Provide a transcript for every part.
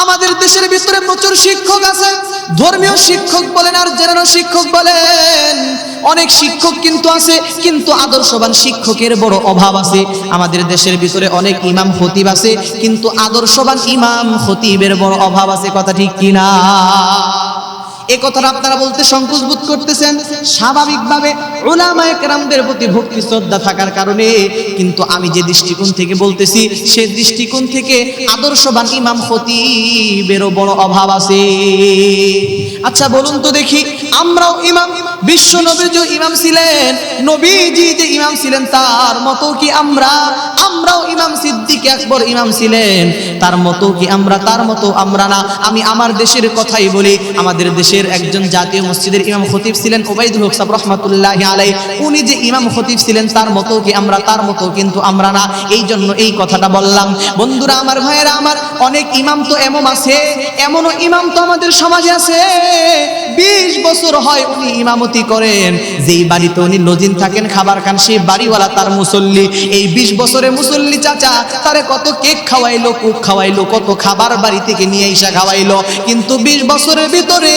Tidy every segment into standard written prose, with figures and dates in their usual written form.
আমাদের দেশের ভিতরে প্রচুর শিক্ষক আছে, ধর্মীয় শিক্ষক বলেন আর জেনারেল শিক্ষক বলেন, অনেক শিক্ষক কিন্তু আছে, কিন্তু আদর্শবান শিক্ষকের বড় অভাব আছে। আমাদের দেশের ভিতরে অনেক ইমাম খতিব আছে, কিন্তু আদর্শবান ইমাম খতিবের বড় অভাব আছে। কথা ঠিক কিনা? এই কথাটা আপনারা বলতে সংকোচ বোধ করতেছেন, স্বাভাবিকভাবে উলামায়ে কেরামদের প্রতি ভক্তি শ্রদ্ধা থাকার কারণে। কিন্তু আমি যে দৃষ্টিকোণ থেকে বলতেছি, সেই দৃষ্টিকোণ থেকে আদর্শবান ইমাম খতিবেরও বড় অভাব আছে। আচ্ছা বলুন তো দেখি, আমরাও ইমাম, বিশ্ব নবী যে ইমাম ছিলেন, নবীজি যে ইমাম ছিলেন, তার মতো কি আমরাও ইমাম সিদ্দিক আকবর ইমাম ছিলেন, তার মতো কি আমরা? তার মতো আমরা না। আমি আমার দেশের কথাই বলি, আমাদের দেশের একজন জাতীয় মসজিদের ইমাম খতিব ছিলেন ওবাইদুল হক সাহেব রহমাতুল্লাহি আলাইহি। উনি যে ইমাম খতিব ছিলেন, তার মতো কি আমরা? তার মতো কিন্তু আমরা না। এই জন্য এই কথাটা বললাম। বন্ধুরা আমার, ভাইয়েরা আমার, অনেক ইমাম তো এমন আছে, এমনও ইমাম তো আমাদের সমাজে আছে, 20 বছর হয় উনি ইমামতি করেন, যেই বাড়িতে উনি লজিন থাকেন, খাবার খান, সেই বাড়িওয়ালা তার মুসল্লি। এই 20 বছরে মুসল্লি চাচা তারে কত কেক খাওয়াইলো, কুক খাওয়াইলো, কত খাবার বাড়ি থেকে নিয়ে এসে খাওয়াইলো, কিন্তু 20 বছরের ভিতরে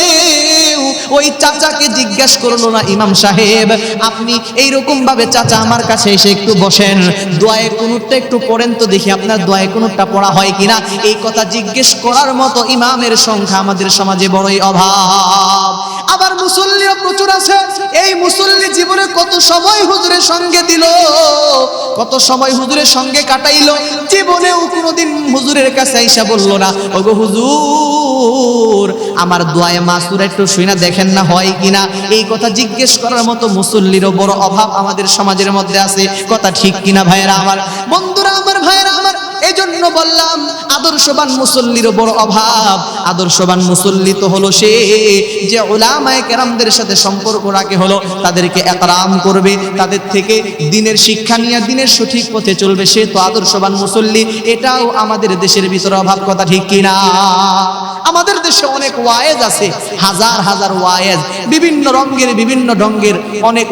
ওই চাচাকে জিজ্ঞেস করলো না, ইমাম সাহেব আপনি এইরকম ভাবে চাচা আমার কাছে এসে একটু বসেন, দোয়ায়ে কুনুতটা একটু পড়েন তো দেখি আপনার দোয়ায়ে কুনুতটা পড়া হয় কিনা। এই কথা জিজ্ঞেস করার মতো ইমামের সংখ্যা আমাদের সমাজে বড়ই অভাব। আবার মুসল্লিও প্রচুর আছে, এই মুসল্লি জীবনে কত সময় হুজুরের সঙ্গে দিল, কত সময় হুজুরের সঙ্গে কাটাইলো, জীবনেও কোনোদিন হুজুরের কাছে আইসা বললো না, ওগো হুজুর আমার দোয়ায়ে মাসুরা একটু শুইনা দেখেন না হয় কিনা। এই কথা জিজ্ঞেস করার মতো মুসল্লিরও বড় অভাব আমাদের সমাজের মধ্যে আছে। কথা ঠিক কিনা ভাইয়েরা আমার, বন্ধুরা আমার, ভাইয়েরা আমার? এই জন্য বললাম আদর্শবান মুসল্লিরও বড় অভাব। আদর্শবান মুসল্লি তো হলো সে যে উলামায়ে কেরামদের সাথে সম্পর্ক রাখে, হলো তাদেরকে ইকরাম করবে, তাদের থেকে দ্বীনের শিক্ষা নিয়ে দ্বীনের সঠিক পথে চলবে, সে তো আদর্শবান মুসল্লি। এটাও আমাদের দেশের ভিতরে অভাব। কথা ঠিক কিনা? আমাদের দেশে অনেক ওয়ায়েজ আছে, হাজার হাজার ওয়ায়েজ, বিভিন্ন রঙের বিভিন্ন ঢঙ্গের অনেক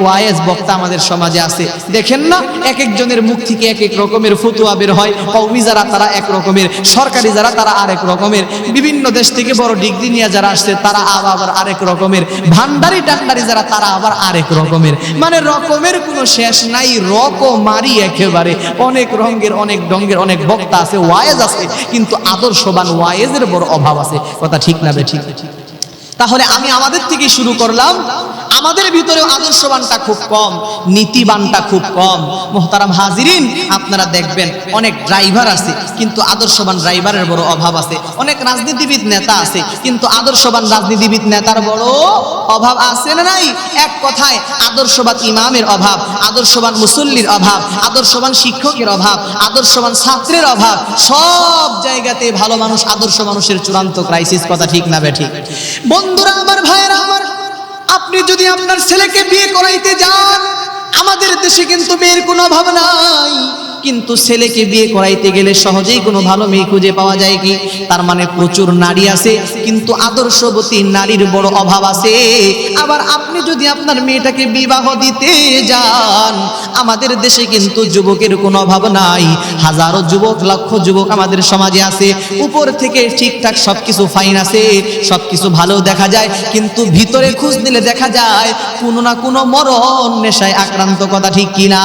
ওয়ায়েজ বক্তা আমাদের সমাজে আছে। দেখেন না, এক একজনের মুখ থেকে এক এক রকমের ফতোয়া বের হয়। কওমি যারা তারা এক রকমের, সরকারি যারা তারা আরেক রকমের, বিভিন্ন দেশ থেকে বড় ডিগ্রি নিয়ে যারা আসছে তারা আবার আরেক রকমের, ভান্ডারি টান্ডারি যারা তারা আবার আরেক রকমের, মানে রকমের কোনো শেষ নাই, রকমারি একেবারে। অনেক রঙের অনেক ঢঙ্গের অনেক বক্তা আছে, ওয়ায়েজ আছে, কিন্তু আদর্শবান ওয়ায়েজের বড় অভাব আছে। কথা ঠিক না বেঠিক? তাহলে আমি আমাদের থেকে শুরু করলাম। আমাদের ভিতরে আদর্শবানটা খুব কম, নীতিবানটা খুব কম। মুহতারাম হাজিরিন, আপনারা দেখবেন অনেক ড্রাইভার আছে, কিন্তু আদর্শবান ড্রাইভারের বড় অভাব আছে। অনেক রাজনীতিবিদ নেতা আছে, কিন্তু আদর্শবান রাজনীতিবিদ নেতার বড় অভাব আছে না নাই? এক কথায় আদর্শবান ইমামের অভাব, আদর্শবান মুসল্লির অভাব, আদর্শবান শিক্ষকের অভাব, আদর্শবান ছাত্রের অভাব। সব জায়গাতে ভালো মানুষ, আদর্শ মানুষের চূড়ান্ত ক্রাইসিস। কথা ঠিক না বেঠিক? বন্ধুরা আমার, ভাইয়েরা আমার, আপনি যদি আপনার ছেলেকে বিয়ে করাইতে যান, আমাদের দেশে কিন্তু মেয়ের কোনো অভাব নাই, কিন্তু ছেলেকে বিয়ে করাইতে গেলে সহজেই কোনো ভালো মেয়ে খুঁজে পাওয়া যায় কি? তার মানে প্রচুর নারী আছে, কিন্তু আদর্শবতী নারীর বড় অভাব আছে। আবার আপনি যদি আপনার মেয়েটাকে বিবাহ দিতে যান, আমাদের দেশে কিন্তু যুবকের কোনো অভাব নাই। হাজারো যুবক, লক্ষ যুবক আমাদের সমাজে আছে, উপর থেকে ঠিকঠাক সবকিছু ফাইন আছে, সবকিছু ভালো দেখা যায়, কিন্তু ভিতরে খোঁজ নিলে দেখা যায় কোনো না কোনো মরণ নেশায় আক্রান্ত। কথা ঠিক কিনা?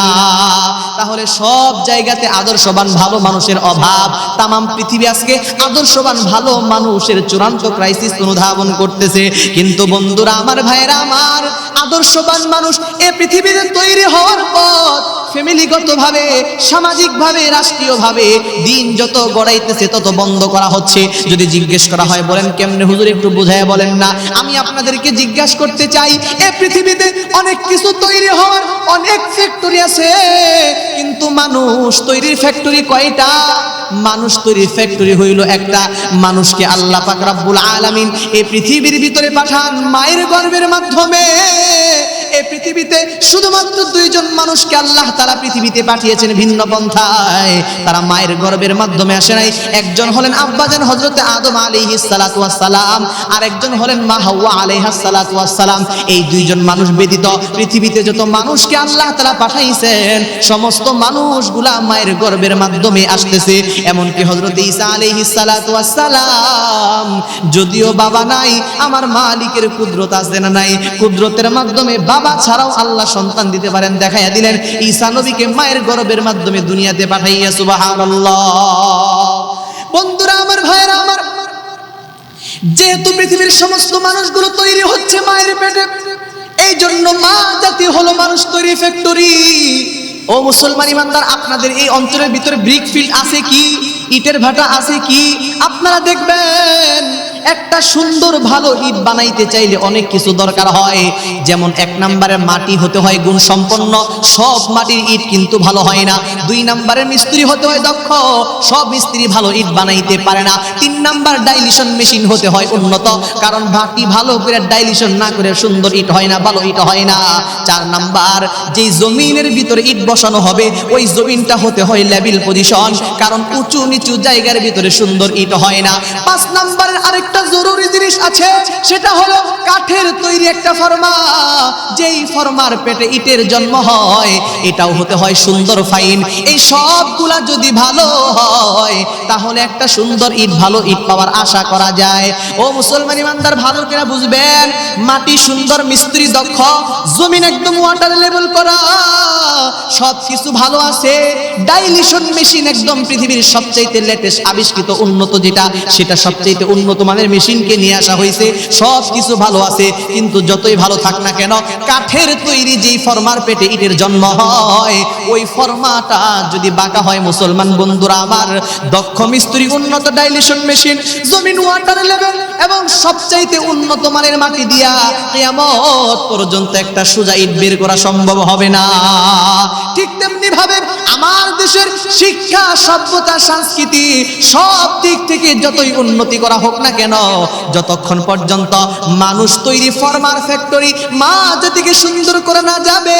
তাহলে সব জায়গাতে আদর্শবান ভালো মানুষের অভাব। তামাম পৃথিবী আজকে আদর্শবান ভালো মানুষের চূড়ান্ত ক্রাইসিস অনুধাবন করতেছে। কিন্তু বন্ধুরা আমার, ভাইয়েরা আমার, আদর্শবান মানুষ এ পৃথিবীতে তৈরি হওয়ার পর ফ্যামিলিগতভাবে, সামাজিকভাবে, রাষ্ট্রীয়ভাবে দিন যত গড়াইতেছে তত বন্ধ করা হচ্ছে। যদি জিজ্ঞেস করা হয়, বলেন কেমনে হুজুর, একটু বুঝাইয়া বলেন না। আমি আপনাদেরকে জিজ্ঞাসা করতে চাই, এ পৃথিবীতে অনেক কিছু তৈরি হওয়ার অনেক ফ্যাক্টরি আছে, কিন্তু মানুষ তৈরির ফ্যাক্টরি কয়টা? মানুষ তৈরির ফ্যাক্টরি হইল একটা। মানুষকে আল্লাহ পাক রব্বুল আলামিন এই পৃথিবীর ভিতরে পাঠান মায়ের গর্ভের মাধ্যমে। এই পৃথিবীতে শুধুমাত্র দুইজন মানুষকে আল্লাহ তাআলা পৃথিবীতে পাঠিয়েছেন ভিন্ন পন্থায়, তারা মায়ের গর্ভের মাধ্যমে আসে নাই। একজন হলেন আব্বাজান হযরত আদম আলাইহিস সালাতু ওয়াস সালাম, আর একজন হলেন মা হাওয়া আলাইহাস সালাতু ওয়াস সালাম। এই দুইজন মানুষ ব্যতীত পৃথিবীতে যত মানুষকে আল্লাহ তাআলা পাঠাইছেন সমস্ত মানুষগুলা মায়ের গর্ভের মাধ্যমে আসতেছে। এমনকি হযরত ঈসা আলাইহিস সালাতু ওয়াস সালাম যদিও বাবা নাই, আমার মালিকের কুদরত আছে না নাই, কুদরতের মাধ্যমে বাবা ছাড়াও আল্লাহ সন্তান দিতে পারেন, দেখাইয়া দিলেন ঈসা নবীকে মায়ের গর্ভের মাধ্যমে দুনিয়াতে পাঠাইয়া। সুবহানাল্লাহ। বন্ধুরা আমার, ভাইরা আমার, যেহেতু পৃথিবীর সমস্ত মানুষগুলো তৈরি হচ্ছে মায়ের পেটে, এই জন্য মা জাতি হলো মানুষ তৈরি ফ্যাক্টরি। ও মুসলমান ইমানদার, আপনাদের এই অঞ্চলের ভিতরে ব্রিক ফিল্ড আছে কি, ইটের ভাটা আছে কি? আপনারা দেখবেন একটা সুন্দর ভালো ইট বানাইতে চাইলে অনেক কিছু দরকার হয়। যেমন এক নম্বরের মাটি হতে হয় গুণ সম্পন্ন, সব মাটির ইট কিন্তু ভালো হয় না। দুই নম্বরের মিস্ত্রি হতে হয় দক্ষ, সব মিস্ত্রি ভালো ইট বানাইতে পারে না। তিন নম্বর ডাইলিশন মেশিন হতে হয় উন্নত, কারণ মাটি ভালো করে ডাইলিশন না করে সুন্দর ইট হয় না, ভালো ইট হয় না। চার নম্বর, যেই জমিনের ভিতরে ইট বসানো হবে ওই জমিনটা হতে হয় লেভেল পজিশন, কারণ উঁচু নিচু জায়গার ভিতরে সুন্দর ইট হয় না। পাঁচ নম্বরের আরেকটা জরুরি জিনিস আছে, সেটা হলো কাঠের তৈরি একটা ফর্মা, যেই ফর্মার পেটে ইটের জন্ম হয় এটাও হতে হয় সুন্দর ফাইন। এই সবগুলা যদি ভালো হয় তাহলে একটা সুন্দর ইট, ভালো ইট পাওয়ার আশা করা যায়। ও মুসলমান ইমানদার, ভালো করে বুঝবেন, মাটি সুন্দর, মিস্ত্রি দক্ষ, জমিন একদম ওয়াটার লেভেল করা, সব কিছু ভালো আছে। ডাইলিশন মেশিন একদম পৃথিবীর সবচাইতে লেটেস্ট আবিষ্কৃত উন্নত যেটা, সেটা সবচাইতে উন্নত মানের মেশিনকে নিয়ে আসা হয়েছে। সব কিছু ভালো আছে, কিন্তু যতই ভালো থাক না কেন কাঠের তৈরি যেই ফর্মার পেটে ইটের জন্ম হয় ওই ফর্মাটা যদি বাঁকা হয়, মুসলমান বন্ধুরা আমার, দক্ষ মিস্ত্রি, উন্নত ডাইলিশন মেশিন, জমিন ওয়াটার লেভেল এবং সবচাইতে উন্নত মানের মাটি দিয়া কিয়ামত পর্যন্ত একটা সোজা ইট বের করা সম্ভব হবে না। ঠিক তেমনি ভাবে আমার দেশের শিক্ষা, সভ্যতা, সংস্কৃতি সব দিক থেকে যতই উন্নতি করা হোক না কেন, যতক্ষণ পর্যন্ত মানুষ তৈরি ফর্মার ফ্যাক্টরি মা জাতিকে সুন্দর করে না যাবে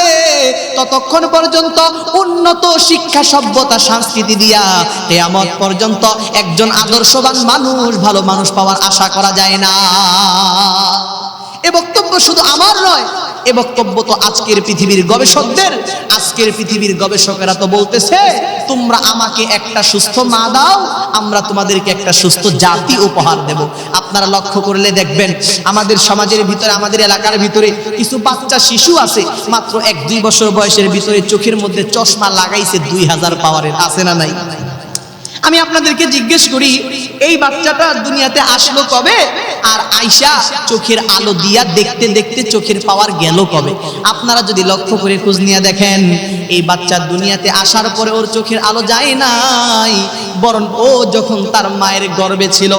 ততক্ষণ পর্যন্ত উন্নত শিক্ষা, সভ্যতা, সংস্কৃতি দিয়া কিয়ামত পর্যন্ত একজন আদর্শবান মানুষ, ভালো মানুষ পাওয়ার আশা করা যায় না। এ বক্তব্য শুধু আমার নয়, এ বক্তব্য তো আজকের পৃথিবীর গবেষকদের। আজকের পৃথিবীর গবেষকেরা তো বলতেছে, তোমরা আমাকে একটা সুস্থ মা দাও, আমরা তোমাদেরকে একটা সুস্থ জাতি উপহার দেব। আপনারা লক্ষ্য করলে দেখবেন আমাদের সমাজের ভিতরে, আমাদের এলাকার ভিতরে কিছু বাচ্চা শিশু আছে মাত্র 1-2 বছর বয়সের ভিতরে, চোখের মধ্যে চশমা লাগাইছে 2000 পাওয়ারের, আছে না নাই? আমি আপনাদেরকে জিজ্ঞেস করি, এই বাচ্চাটা দুনিয়াতে আসলো কবে, আর আয়শা চোখের আলো দিয়া দেখতে দেখতে চোখের পাওয়ার গেল কবে? আপনারা যদি লক্ষ্য করে খোঁজ নিয়ে দেখেন, এই বাচ্চা দুনিয়াতে আসার পরে ওর চোখের আলো যায় নাই, বরং ও যখন তার মায়ের গর্ভে ছিল,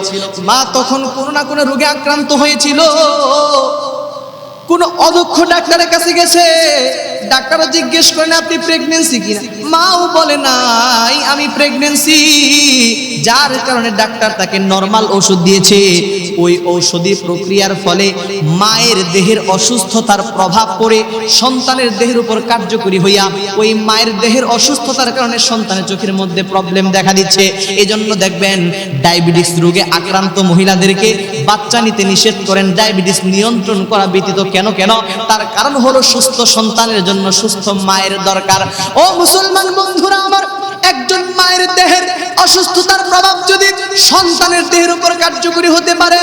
মা তখন কোনো না কোনো রোগে আক্রান্ত হয়েছিল, কোন অদক্ষ ডাক্তারের কাছে গেছে, ডাক্তারও জিজ্ঞেস করেন আপনি প্রেগন্যান্সি কিনা, মাও বলে নাই আমি প্রেগন্যান্সি, যার কারণে ডাক্তার তাকে নরমাল ওষুধ দিয়েছে। ওই ঔষধি প্রক্রিয়ার ফলে মায়ের দেহের অসুস্থতার প্রভাব পড়ে সন্তানের দেহের উপর কার্যকরী হইয়া ওই মায়ের দেহের অসুস্থতার কারণে সন্তানের চোখের মধ্যে প্রবলেম দেখা দিচ্ছে। এজন্য দেখবেন ডায়াবেটিস রোগে আক্রান্ত মহিলাদেরকে বাচ্চা নিতে নিষেধ করেন, ডায়াবেটিস নিয়ন্ত্রণ করা ব্যতীত। কেন? তার কারণ হলো সুস্থ সন্তানের জন্য সুস্থ মায়ের দরকার। ও মুসলমান বন্ধুরা আমার, একজন মায়ের দেহের অসুস্থতার প্রভাব যদি সন্তানের দেহের উপর কার্যকরী হতে পারে,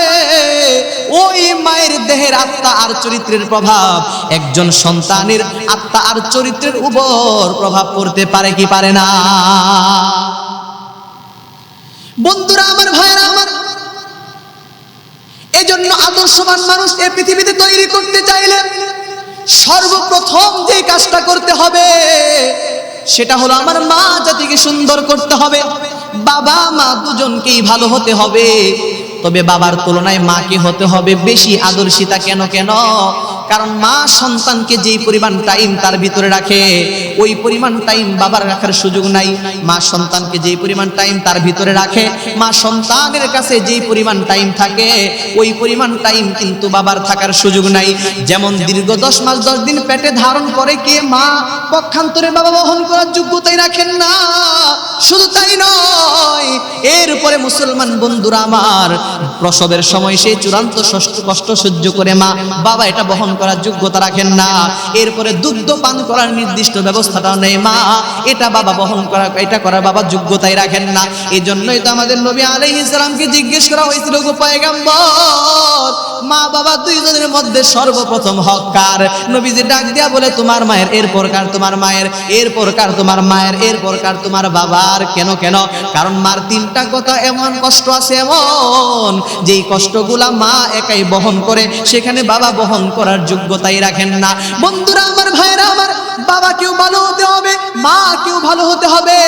ওই মায়ের দেহের আত্মা আর চরিত্রের প্রভাব একজন সন্তানের আত্মা আর চরিত্রের উপর প্রভাব পড়তে পারে কি পারে না? বন্ধুরা আমার, ভাইরা আমার, এজন্য আদর্শবান মানুষ এই পৃথিবীতে তৈরি করতে চাইলে সর্বপ্রথম যে কাজটা করতে হবে সেটা হলো আমার মা জাতিকে সুন্দর করতে হবে। বাবা মা দুজনকেই ভালো হতে হবে, তবে বাবার তুলনায় মাকে হতে হবে বেশি আদর্শিতা। কেন? কারণ মা সন্তানকে যেই পরিমাণ টাইম তার ভিতরে রাখে ওই পরিমাণ টাইম বাবার রাখার সুযোগ নাই। মা সন্তানকে যেই পরিমাণ টাইম তার ভিতরে রাখে, মা সন্তানের কাছে যেই পরিমাণ টাইম থাকে ওই পরিমাণ টাইম কিন্তু বাবার থাকার সুযোগ নাই। যেমন দীর্ঘ 10 মাস 10 দিন পেটে ধারণ করে কে মা, পক্ষান্তরে বাবা বহন করার যোগ্যতাই রাখেন না। শুধু তাই নয়, এরপরে মুসলমান বন্ধুরা আমার, প্রসবের সময় সেই চূড়ান্ত কষ্ট সহ্য করে মা, বাবা এটা বহন করার যোগ্যতা রাখেন না। এরপরে দুগ্ধ পান করার নির্দিষ্ট ব্যবস্থাটাও নেই মা, এটা বাবা বহন করা, এটা করার বাবা যোগ্যতাই রাখেন না। এই জন্যই তো আমাদের নবী আলাইহিস সালামকে জিজ্ঞেস করা হয়েছিল, গো পয়গম্বর, মা বাবা দুইজনের মধ্যে সর্বপ্রথম হক কার? নবীজি ডাক দিয়া বলে, তোমার মায়ের, এরপর কার? তোমার মায়ের, এরপর কার? তোমার মায়ের, এরপর কার? তোমার বাবার। কেন? কারণ মার 3টা কথা এমন কষ্ট আছে, এমন যেই কষ্টগুলা মা একাই বহন করে, সেখানে বাবা বহন করার যোগ্যতাই রাখেন না। বন্ধুরা আমার, ভাইরা আমার, বাবা কেউ ভালো হতে হবে, মা কেউ ভালো হতে হবে।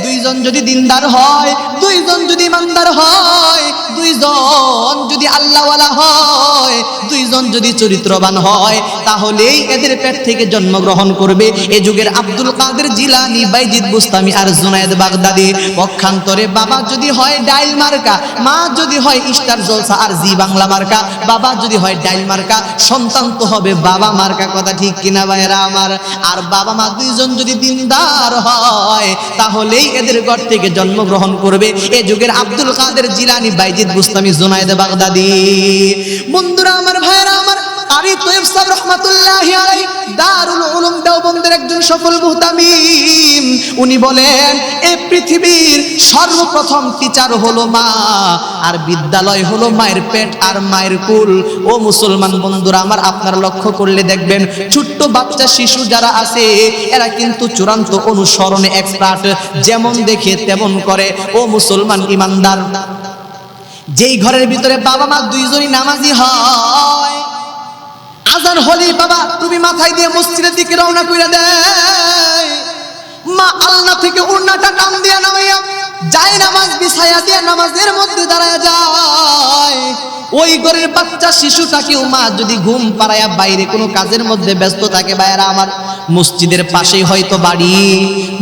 দুইজন যদি দিনদার হয়, দুইজন যদি ইমানদার হয়, দুইজন যদি আল্লাহওয়ালা হয়, দুইজন যদি চরিত্রবান হয়, তাহলেই এদের পেট থেকে জন্মগ্রহণ করবে এ যুগের আব্দুল কাদের জিলানী, বাইজিদ বুস্তামি আর জুনায়েদ বাগদাদি। পক্ষান্তরে বাবা যদি হয় ডাইল মার্কা, মা যদি হয় স্টার জলসা আর জি বাংলা মার্কা, বাবা যদি হয় ডাইল মার্কা, সন্তান তো হবে বাবা মার্কা। কথা ঠিক কিনা ভাইরা আমার? আর বাবা মা দুইজন যদি দিনদার হয়, তাহলেই এদের ঘর থেকে জন্মগ্রহণ করবে এ যুগের আব্দুল কাদের জিলানী, বাইজিদ বুস্তামি, জুনায়েদ বাগদাদি। বন্ধুরা আমার, ভাইরা আমার, কারি তৈয়ব সাহেব রহমাতুল্লাহি আলাইহি দারুল উলুম দেওবন্দের একজন সফল মুহতামিম, উনি বলেন, এই পৃথিবীর সর্বপ্রথম টিচার হলো মা, আর বিদ্যালয় হলো মায়ের পেট আর মায়ের কুল। ও মুসলমান বন্ধুরা আমার, আপনারা লক্ষ্য করলে দেখবেন ছোট্ট বাচ্চা শিশু যারা আছে এরা কিন্তু চূড়ান্ত অনুসরণে এক্সপার্ট, যেমন দেখে তেমন করে। ও মুসলমান ইমানদার, যেই ঘরের ভিতরে বাবা মা দুইজনই নামাজি হয়, আজান হলি বাবা তুমি মাথায় দিয়ে মসজিদের দিকে রওনা কইরা দেয়, মা আলনা থেকে উন্নাটা টান দিয়া নামাইয়া যায় নামাজ বিছায়া দিয়া নামাজের মধ্যে দাঁড়ায় যায়। ওই ঘরের বাচ্চা শিশুটাকেও মা যদি ঘুম পাড়ায়া বাইরে কোনো কাজের মধ্যে ব্যস্ত থাকে, ভাইরা আমার, মসজিদের পাশেই হয়তো বাড়ি,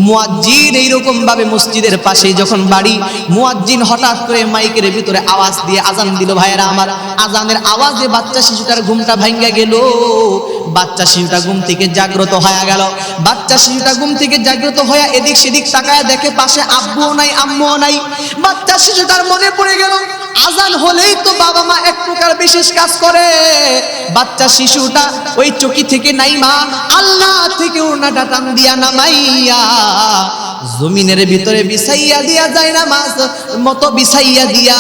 মুয়াজ্জিন এইরকম ভাবে মসজিদের পাশেই যখন বাড়ি, মুয়াজ্জিন হঠাৎ করে মাইকের ভিতরে আওয়াজ দিয়ে আজান দিল, ভাইরা আমার, আজানের আওয়াজে বাচ্চা শিশুটার ঘুমটা ভাঙ্গা গেল। বাচ্চা শিশুটা ঘুম থেকে জাগ্রত হয়ে গেল। বাচ্চা শিশুটা ঘুম থেকে জাগ্রত হয়ে এদিক সেদিক তাকায় দেখে পাশে আব্বুও নাই, আম্মুও নাই। বাচ্চা শিশুটার মনে পড়ে গেল, আজান হলেই তো বাবা মা এক প্রকার বিশেষ কাজ করে। বাচ্চা শিশুটা ওই চকি থেকে নাইমা আল্লাহ থেকে উনাটা টান দিয়া নামাইয়া জমিনের ভিতরে বিছাইয়া দিয়া যায়, নামাজ মতো বিছাইয়া দিয়া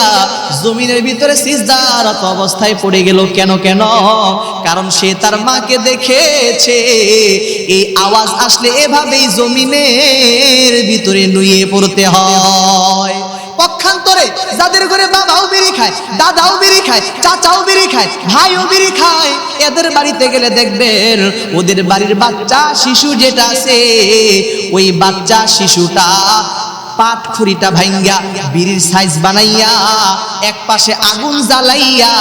জমিনের ভিতরে সিজদারত অবস্থায় পড়ে গেল। কেন? কারণ সে তার মাকে দেখেছে এই আওয়াজ আসলে এভাবেই জমিনের ভিতরে নুয়ে পড়তে হয়। পক্ষান্তরে যাদের ঘরে বাবাও বিড়ি খায়, দাদাও বিড়ি খায়, চাচাও বিড়ি খায়, ভাইও বিড়ি খায়, এদের বাড়িতে গেলে দেখবেন ওদের বাড়ির বাচ্চা শিশু যেটা আছে, ওই বাচ্চা শিশুটা পাটখুরিটা ভাঙ্গা বিড়ির সাইজ বানাইয়া এক পাশে আগুন জ্বালাইয়া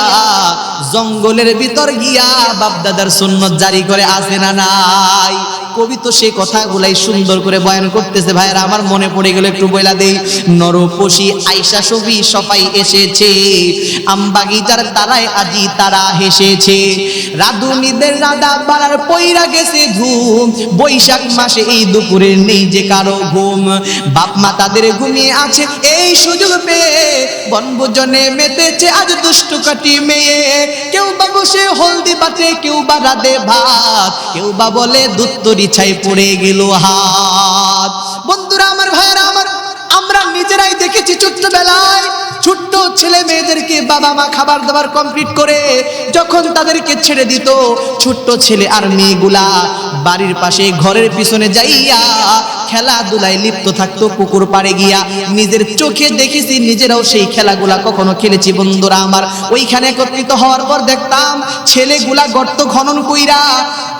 জঙ্গলের ভিতর গিয়া বাপদাদার সুন্নত জারি করে, আছে না নাই? কবি তো সেই কথাগুলাই সুন্দর করে বয়ান করতেছে। ভাইরা আমার, মনে পড়ে গেল, একটু বইলা দেই। নরপশি আইসা সবই সবাই এসেছে, আমবাগিচার তারায় আজি তারা হেসেছে, রাধুনিদের রাধা বাড়ার পইরা গেছে ধুম, বৈশাখ মাসে এই দুপুরের নেই যে কারো ঘুম, বাপ মা তাদের ঘুমিয়ে আছে এই সুযোগ পেয়ে, বনভোজনে মেতেছে আজ দুষ্টু কাটি মেয়ে, কেউ বা বসে হলদি বাটে, কেউ বা রাধে ভাত, কেউ বা বলে দুধ ছাই পড়ে গেল হাত। বন্ধুরা আমার, ভাইরা আমার, আমরা নিজেরাই দেখেছি ছোট্টবেলায় ছোট্ট ছেলে মেয়েদেরকে বাবা মা খাবার দাবার কমপ্লিট করে যখন তাদেরকে ছেড়ে দিত, ছোট্ট ছেলে আর মেয়েগুলা বাড়ির পাশে ঘরের পিছনে যাইয়া খেলাধুলায় লিপ্ত থাকতো পুকুর পাড়ে গিয়া। নিজের চোখে দেখেছি, নিজেরাও সেই খেলাগুলা কখনো খেলেছি বন্ধুরা আমার। ওইখানে একত্রিত হওয়ার পর দেখতাম ছেলেগুলা গর্ত খনন কইরা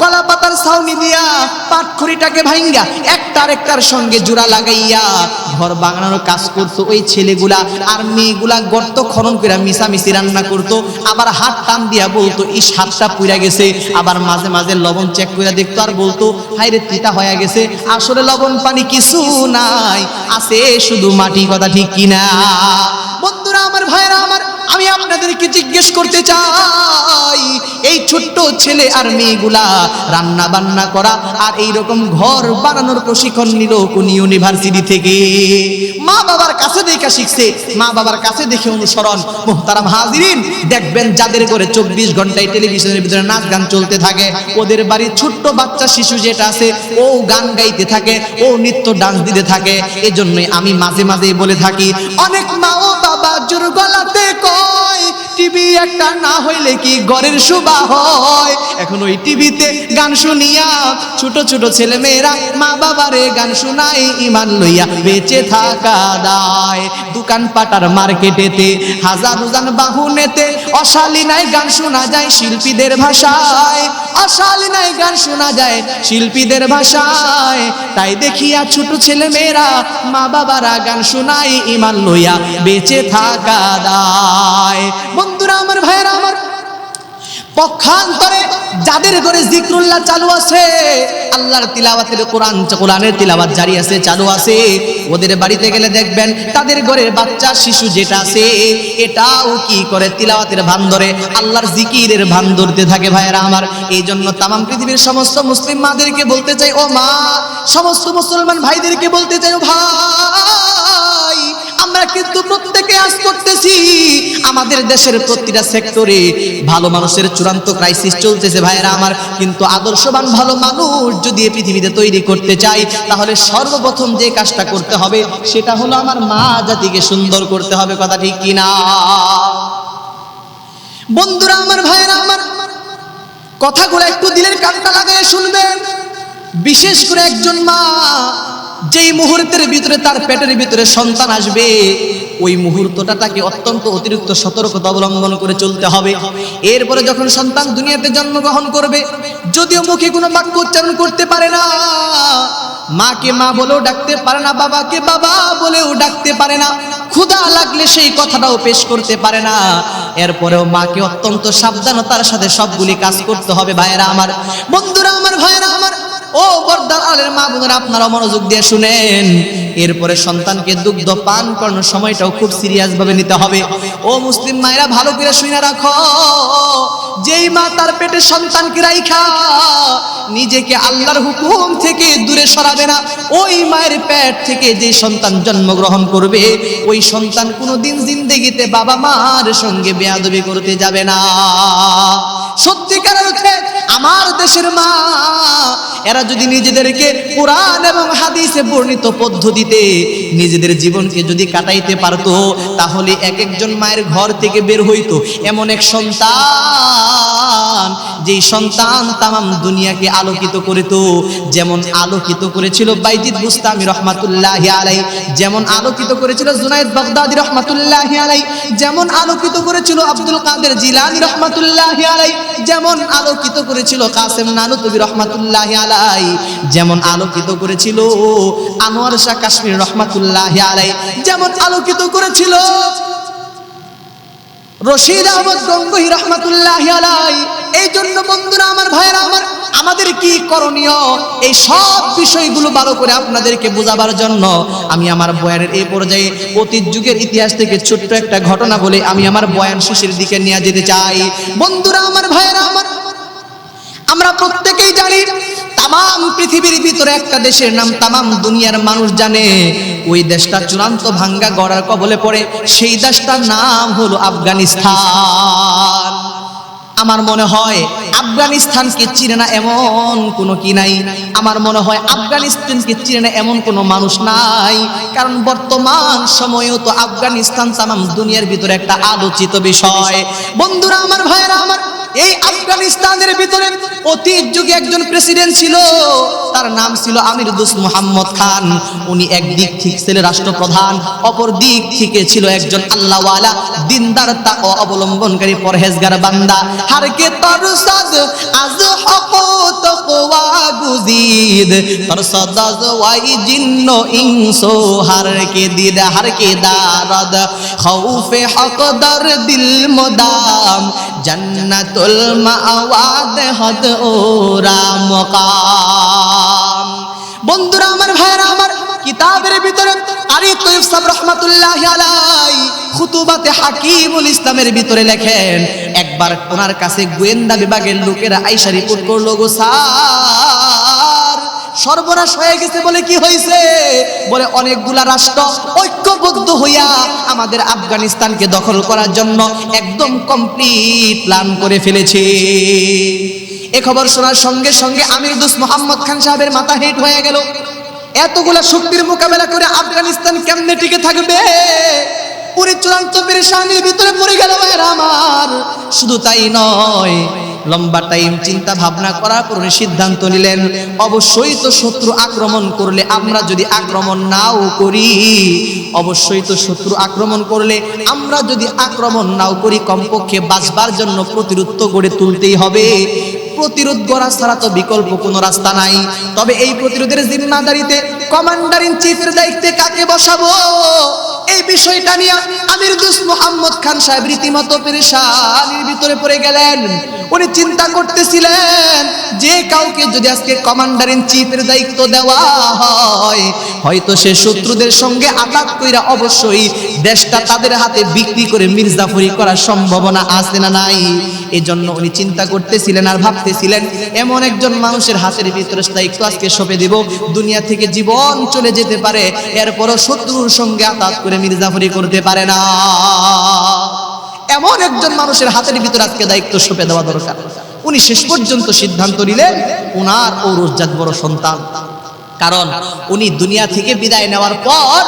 কলা পাতার ছাউনি দিয়া পাটখড়িটাকে ভাঙ্গা একটার একটার সঙ্গে জোড়া লাগাইয়া ঘর বানানোর কাজ করতো ওই ছেলেগুলা। আর মেয়েগুলা গর্ত খনন কইরা মিশামিশি রান্না করতো, আবার হাত টান দিয়া বলতো ইস হাতটা পুড়া গেছে। আবার মাঝে মাঝে লবণ চেক করে দেখতো আর বলতো হায় রে তিতা হয়ে গেছে। আসলে লবণ পানি কিছু নাই, আছে শুধু মাটি। কথা ঠিক কিনা বন্ধুরা আমার, ভাইরা আমার? আমি আপনাদেরকে জিজ্ঞেস করতে চাই, এই ছোট্ট ছেলে আর মেয়েগুলা রান্না বান্না করা আর এইরকম ঘর বানানোর প্রশিক্ষণ নিল কোন ইউনিভার্সিটি থেকে? মা বাবার কাছে দেখে শিখছে, মা বাবার কাছে দেখে অনুসরণ। মুহতারাম হাজিরিন, দেখবেন যাদের ঘরে 24 ঘন্টায় টেলিভিশনের ভিতরে নাচ গান চলতে থাকে, ওদের বাড়ির ছোট্ট বাচ্চা শিশু যেটা আছে ও গান গাইতে থাকে, ও নৃত্য ডান্স দিতে থাকে। এজন্যই আমি মাঝে মাঝে বলে থাকি, অনেক মা ও বাবা জোর গলাতে কয় টিভি একটা না হইলে কি ঘরের শোভা হয়। এখন ওই টিভিতে গান শুনিয়া ছোট ছোট ছেলে মেয়েরা মা বাবারে গান শোনায় ঈমান লইয়া বেঁচে থাকা দায়। দোকান পাটার মার্কেটেতে হাজার হাজার বাহুনেতে অশালীনায় গান শোনা যায় শিল্পীদের ভাষায়, অশালীনায় গান শোনা যায় শিল্পীদের ভাষায়। তাই দেখিয়া ছোট ছেলে মেয়েরা মা বাবারা গান শোনায় ঈমান লইয়া বেঁচে থাকা দায়। বন্ধুরা আমার, ভাইরা আমার, পক্ষান্তরে যাদের ঘরে জিকরুল্লাহ চালু আছে, আল্লাহর তিলাওয়াতের কোরআনের তিলাওয়াত জারি আছে, চালু আছে, ওদের বাড়িতে গেলে দেখবেন তাদের ঘরের বাচ্চা শিশু যেটা আছে এটাও কি করে তিলাওয়াতের ভান ধরে, আল্লাহর জিকিরের ভান ধরতে থাকে। ভাইরা আমার, এই জন্য তামাম পৃথিবীর সমস্ত মুসলিম মাদেরকে বলতে চাই ও মা, সমস্ত মুসলমান ভাইদেরকে বলতে চাই ও ভাই, আমরা কিন্তু প্রত্যেকে আজ করতেছি আমাদের দেশের প্রতিটা সেক্টরে ভালো মানুষের চূড়ান্ত ক্রাইসিস চলতেছে ভাইরা আমার। কিন্তু আদর্শবান ভালো মানুষ যদি এই পৃথিবীতে তৈরি করতে চাই, তাহলে সর্বপ্রথম যে কাজটা করতে হবে সেটা হলো আমার মা জাতিকে সুন্দর করতে হবে। কথা ঠিক কিনা বন্ধুরা আমার, ভাইরা আমার? কথাগুলো একটু দিলের কানটা লাগায় শুনবেন। বিশেষ করে একজন মা যেই মুহূর্তের ভিতরে তার পেটের ভিতরে সন্তান আসবে, ওই মুহূর্তটা তাকে অত্যন্ত অতিরিক্ত সতর্কতা অবলম্বন করে চলতে হবে। এরপরে যখন সন্তান দুনিয়াতে জন্মগ্রহণ করবে, যদিও মুখে কোনো বাক্য উচ্চারণ করতে পারে না, মাকে মা বলেও ডাকতে পারে না, বাবাকে বাবা বলেও ডাকতে পারে না, ক্ষুধা লাগলে সেই কথাটাও পেশ করতে পারে না, এরপরেও মাকে অত্যন্ত সাবধানতার সাথে সবগুলি কাজ করতে হবে। ভাইয়েরা আমার, বন্ধুরা আমার, ভাইয়েরা আমার, ও বর্দার আলের মা বোনেরা, আপনারা মনোযোগ দিয়ে শুনেন। এরপরে সন্তানকে দুগ্ধ পান করানোর সময়টাও খুব সিরিয়াস ভাবে নিতে হবে। ও মুসলিম মায়েরা, ভালো করে শুনে রাখো, যেই মা তার পেটে সন্তানকে রাইখা নিজেকে আল্লাহর হুকুম থেকে দূরে সরাবে না, ওই মায়ের পেট থেকে যে সন্তান জন্মগ্রহণ করবে, ওই সন্তান কোনোদিন জিন্দেগিতে বাবা মার সঙ্গে বেয়াদবি করতে যাবে না। সত্যিকার অর্থে আমার দেশের মা এরা যদি নিজেদেরকে কোরআন এবং হাদিসে বর্ণিত পদ্ধতিতে নিজেদের জীবনকে যদি কাটাইতে পারতো, তাহলে এক একজন মায়ের ঘর থেকে বের হইতো এমন এক সন্তান, যেই সন্তান তামাম দুনিয়াকে আলোকিত করিত। যেমন আলোকিত করেছিল বাইজিদ বুস্তামি রহমাতুল্লাহি আলাইহি, যেমন আলোকিত করেছিল জুনায়েদ বাগদাদি রহমাতুল্লাহি আলাইহি, যেমন আলোকিত করেছিল আব্দুল কাদের জিলানী রহমাতুল্লাহি আলাইহি, যেমন আলোকিত করেছিল কাসেম নানুতুবি রহমাতুল্লাহি আলাইহি, যেমন আলোকিত করেছিল আনোয়ার শাহ কাশ্মীর রহমাতুল্লাহি আলাইহি, যেমন আলোকিত করেছিল রশিদ আহমদ গঙ্গোহী রহমাতুল্লাহি আলাইহি। এই জন্য বন্ধুরা আমার, ভাইরা আমার, আমাদের কি করণীয়, এই সব বিষয়গুলো ভালো করে আপনাদেরকে বোঝাবার জন্য আমি আমার বয়ানের এই পর্যায়ে অতীত যুগের ইতিহাস থেকে ছোট্ট একটা ঘটনা বলে আমি আমার বয়ান শেষের দিকে নিয়ে যেতে চাই। বন্ধুরা আমার, ভাইরা আমার, আমরা প্রত্যেকেই জানি তামাম পৃথিবীর ভিতরে একটা দেশের নাম তামাম দুনিয়ার মানুষ জানে, ওই দেশটা চূড়ান্ত ভাঙ্গা গড়ার কবলে পড়ে, সেই দেশটার নাম হলো আফগানিস্তান। আমার মনে হয় আফগানিস্তানকে চিনে না এমন কোনো কি নাই? আমার মনে হয় আফগানিস্তানকে চিনে না এমন কোনো মানুষ নাই, কারণ বর্তমান সময়েও তো আফগানিস্তান তামাম দুনিয়ার ভিতরে একটা আলোচিত বিষয়। বন্ধুরা আমার, ভাইয়েরা আমার, এই আফগানিস্তানের ভিতরে অতীত যুগে একজন প্রেসিডেন্ট ছিল, তার নাম ছিল আমির দোস্ত মোহাম্মদ খান। উনি একদিক থেকে ছিলেন রাষ্ট্রপ্রধান, অপর দিক থেকে ছিল একজন আল্লাহওয়ালা, দিনদার, তাকওয়া অবলম্বনকারী, পরহেজগার বান্দা। হারকে তরসাদ আজ হক তাকওয়া গুজিদ, তরসাদ আজ ওয়াই জিন্ন ইনসো, হারকে দিদ হারকে দারদ খৌফে হক দর দিল মুদাম, জান্নাতুল মাওয়াদ হদ ওরা মুকাম। বন্ধুরা আমার, ভাইরা আমার, কিতাবের ভিতরে কারি তৈয়ব সাহেব রহমাতুল্লাহি আলাইহি খুতুবাতে হাকিমুল ইসলামের ভিতরে লেখেন, একবার ওনার কাছে গোয়েন্দা বিভাগের লোকেরা আইসা রিপোর্ট করলো, গো স্যার সর্বনাশ হয়ে গেছে। বলে কি হয়েছে? বলে অনেকগুলা রাষ্ট্র ঐক্যবদ্ধ হইয়া আমাদের আফগানিস্তানকে দখল করার জন্য একদম কমপ্লিট প্ল্যান করে ফেলেছে। এ খবর শোনার সঙ্গে সঙ্গে আমির দোস্ত মোহাম্মদ খান সাহেবের মাথা হেট হয়ে গেল। এতগুলা শক্তির মোকাবেলা করে আফগানিস্তান কেমনে টিকে থাকবে? পুরো চূড়ান্ত পেরেশানির ভিতরে পড়ে গেল ভাইরা আমার। শুধু তাই নয়, লম্বা টাইম চিন্তা ভাবনা করার পর সিদ্ধান্ত নিলেন, অবশ্যই তো শত্রু আক্রমণ করলে, আমরা যদি আক্রমণ নাও করি, অবশ্যই তো শত্রু আক্রমণ করলে আমরা যদি আক্রমণ নাও করি, কমপক্ষে বাঁচবার জন্য প্রতিরোধ তো গড়ে তুলতেই হবে। প্রতিরোধ করা ছাড়া তো বিকল্প কোনো রাস্তা নাই। তবে এই প্রতিরোধের জিম্মাদারিতে কমান্ডার ইন চিফের দায়িত্বে কাকে বসাবো, এই বিষয়টা নিয়ে আমির দোস্ত মোহাম্মদ খান সাহেব রীতিমতো পেরেশানির ভিতরে পড়ে গেলেন। উনি চিন্তা করতেছিলেন, যে কাউকে যদি আজকে কমান্ডার ইন চিফের দায়িত্ব দেওয়া হয়, হয়তো সে শত্রুদের সঙ্গে আঘাত কইরা অবশ্যই দেশটা তাদের হাতে বিক্রি করে মির্জাফরি করার সম্ভাবনা আছে না নাই? এজন্য উনি চিন্তা করতেছিলেন আর ভাবতেছিলেন, এমন একজন মানুষের হাতের ভিতরে দায়িত্ব আজকে সঁপে দিব, দুনিয়া থেকে জীবন চলে যেতে পারে, এরপরও শত্রুর সঙ্গে আঘাত করে মির্জাফরি করতে পারে না। এমন একজন মানুষের হাতের ভিতরে আজকে দায়িত্ব সঁপে দেওয়া দরকার। উনি শেষ পর্যন্ত সিদ্ধান্ত নিলেন, ওনার ঔরসজাত বড় সন্তান, কারণ উনি দুনিয়া থেকে বিদায় নেওয়ার পর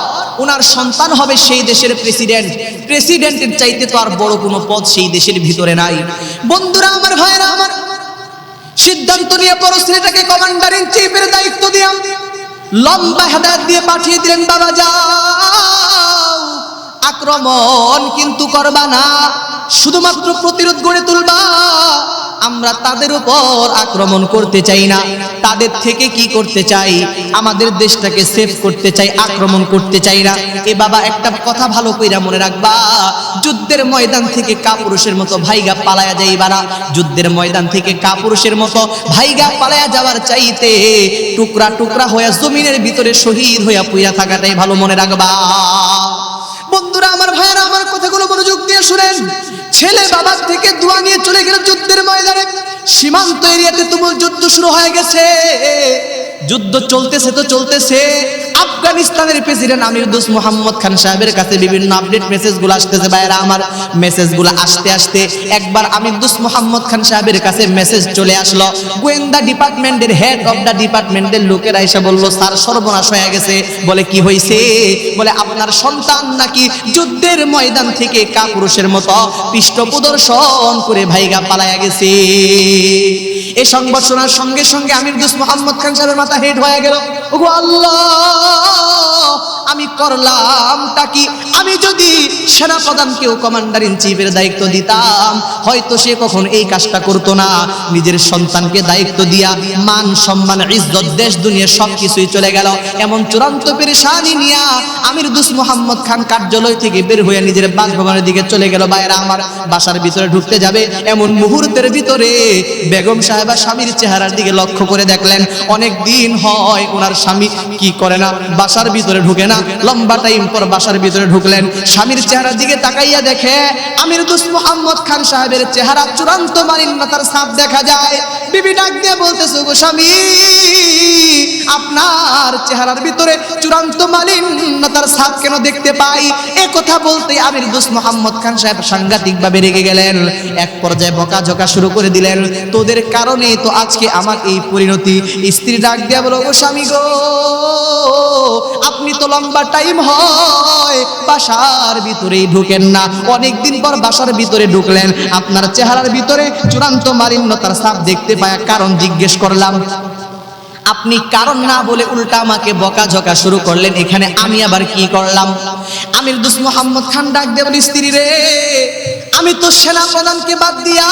ওনার সন্তান হবে সেই দেশের প্রেসিডেন্ট। প্রেসিডেন্টের চাইতে তো আর বড় কোনো পদ সেই দেশের ভিতরে নাই। বন্ধুরা আমার, ভাইরা আমার, সিদ্ধান্ত নিয়ে বড় ছেলেটাকে কমান্ডার ইন চিফের দায়িত্ব দিয়ে লম্বা হেদায়েত দিয়ে পাঠিয়ে দিলেন, বাবা যাও, আক্রমণ কিন্তু করবা না, শুধুমাত্র প্রতিরোধ গড়ে তুলবা। আমরা তাদের উপর আক্রমণ করতে চাই না, তাদের থেকে কি করতে চাই, আমাদের দেশটাকে সেভ করতে চাই, আক্রমণ করতে চাই না। এ বাবা একটা কথা ভালো কইরা মনে রাখবা, যুদ্ধের ময়দান থেকে কাপুরুষের মতো ভাইগা পালায়া যাইবা না। যুদ্ধের ময়দান থেকে কাপুরুষের মতো ভাইগা পালায়া যাওয়ার চাইতে টুকরা টুকরা হয়ে জমিনের ভিতরে শহীদ হইয়া পুইরা থাকাটাই ভালো, মনে রাখবা। বন্ধুরা আমার, ভাইয়েরা আমার, কথাগুলো মনোযোগ দিয়ে শুনেন। ছেলে বাবার থেকে দোয়া নিয়ে চলে গেল যুদ্ধের ময়দানে। সীমান্ত এরিয়াতে তুমুল যুদ্ধ শুরু হয়ে গেছে। যুদ্ধ চলতেছে তো চলতেছে। আফগানিস্তানের প্রেসিডেন্ট আমির দোস্ত মোহাম্মদ খান সাহেবের কাছে বিভিন্ন আপডেট মেসেজগুলো আসতেছে। ভাইরা আমার, মেসেজগুলো আসতে আসতে একবার আমির দোস্ত মোহাম্মদ খান সাহেবের কাছে মেসেজ চলে আসলো। গোয়েন্দা ডিপার্টমেন্টের হেড অফ দ্য ডিপার্টমেন্টের লোকেরা এসে বলল, স্যার সর্বনাশ হয়ে গেছে। বলে কি হয়েছে? বলে আপনার সন্তান নাকি যুদ্ধের ময়দান থেকে কাপুরুষের মতো পৃষ্ঠ প্রদর্শন করে ভাইগা পালায়া গেছে। এই সংবাদ শোনার সঙ্গে সঙ্গে আমির দোস্ত মোহাম্মদ খান সাহেবের মাথা হেড হয়ে গেল। ওগো আল্লাহ, আমি করলামটা কি? আমি যদি সেনাপ্রধানকেও কমান্ডার ইন চিফের দায়িত্ব দিতাম, হয়তো সে কখন এই কাজটা করতো না। নিজের সন্তানকে দায়িত্ব দিয়া মান সম্মান ইজ্জত দেশ দুনিয়া সবকিছুই চলে গেল। এমন চূড়ান্ত পেরেশানি নিয়া আমির দোস্ত মোহাম্মদ খান কার্যালয় থেকে বের হয়ে নিজের বাসভবনের দিকে চলে গেল। ভাইরা আমার, বাসার ভিতরে ঢুকতে যাবে এমন মুহূর্তের ভিতরে বেগম সাহেবা স্বামীর চেহারার দিকে লক্ষ্য করে দেখলেন, অনেক দিন হয় ওনার স্বামী কি করে না, বাসার ভিতরে ঢুকে না, লম্বা টাইম পর বাসার ভিতরে ঢুকলেন। স্বামীর চেহারার দিকে তাকাইয়া দেখে আমির দোস্ত মোহাম্মদ খান সাহেবের চেহারা চূড়ান্ত মালিন্যতার ছাপ দেখা যায়। বিবি ডাক দিয়ে বলতেছে, গো স্বামী, আপনার চেহারার ভিতরে চূড়ান্ত মালিন্যতার ছাপ কেন দেখতে পাই? এ কথা বলতে আমির দোস্ত মোহাম্মদ খান সাহেব সাংঘাতিকভাবে রেগে গেলেন। এক পর্যায়ে বকাঝকা শুরু করে দিলেন, তোদের কারণেই তো আজকে আমার এই পরিণতি। স্ত্রী ডাক দিয়া বলো, গো স্বামী গো, আপনি তো লম্বা টাইম হয় বাসার ভিতরেই ঢুকেন না, অনেকদিন পর বাসার ভিতরে ঢুকলেন, আপনার চেহারার ভিতরে চূড়ান্ত মালিন্যতার ছাপ দেখতে পায়, কারণ জিজ্ঞেস করলাম, আপনি কারণ না বলে উল্টা আমাকে বকাঝকা শুরু করলেন, এখানে আমি আবার কি করলাম? আমির দোস্ত মোহাম্মদ খান ডাক দিয়ে বলি, স্ত্রী রে, আমি তো সেনা প্রধানকে বাদ দিয়া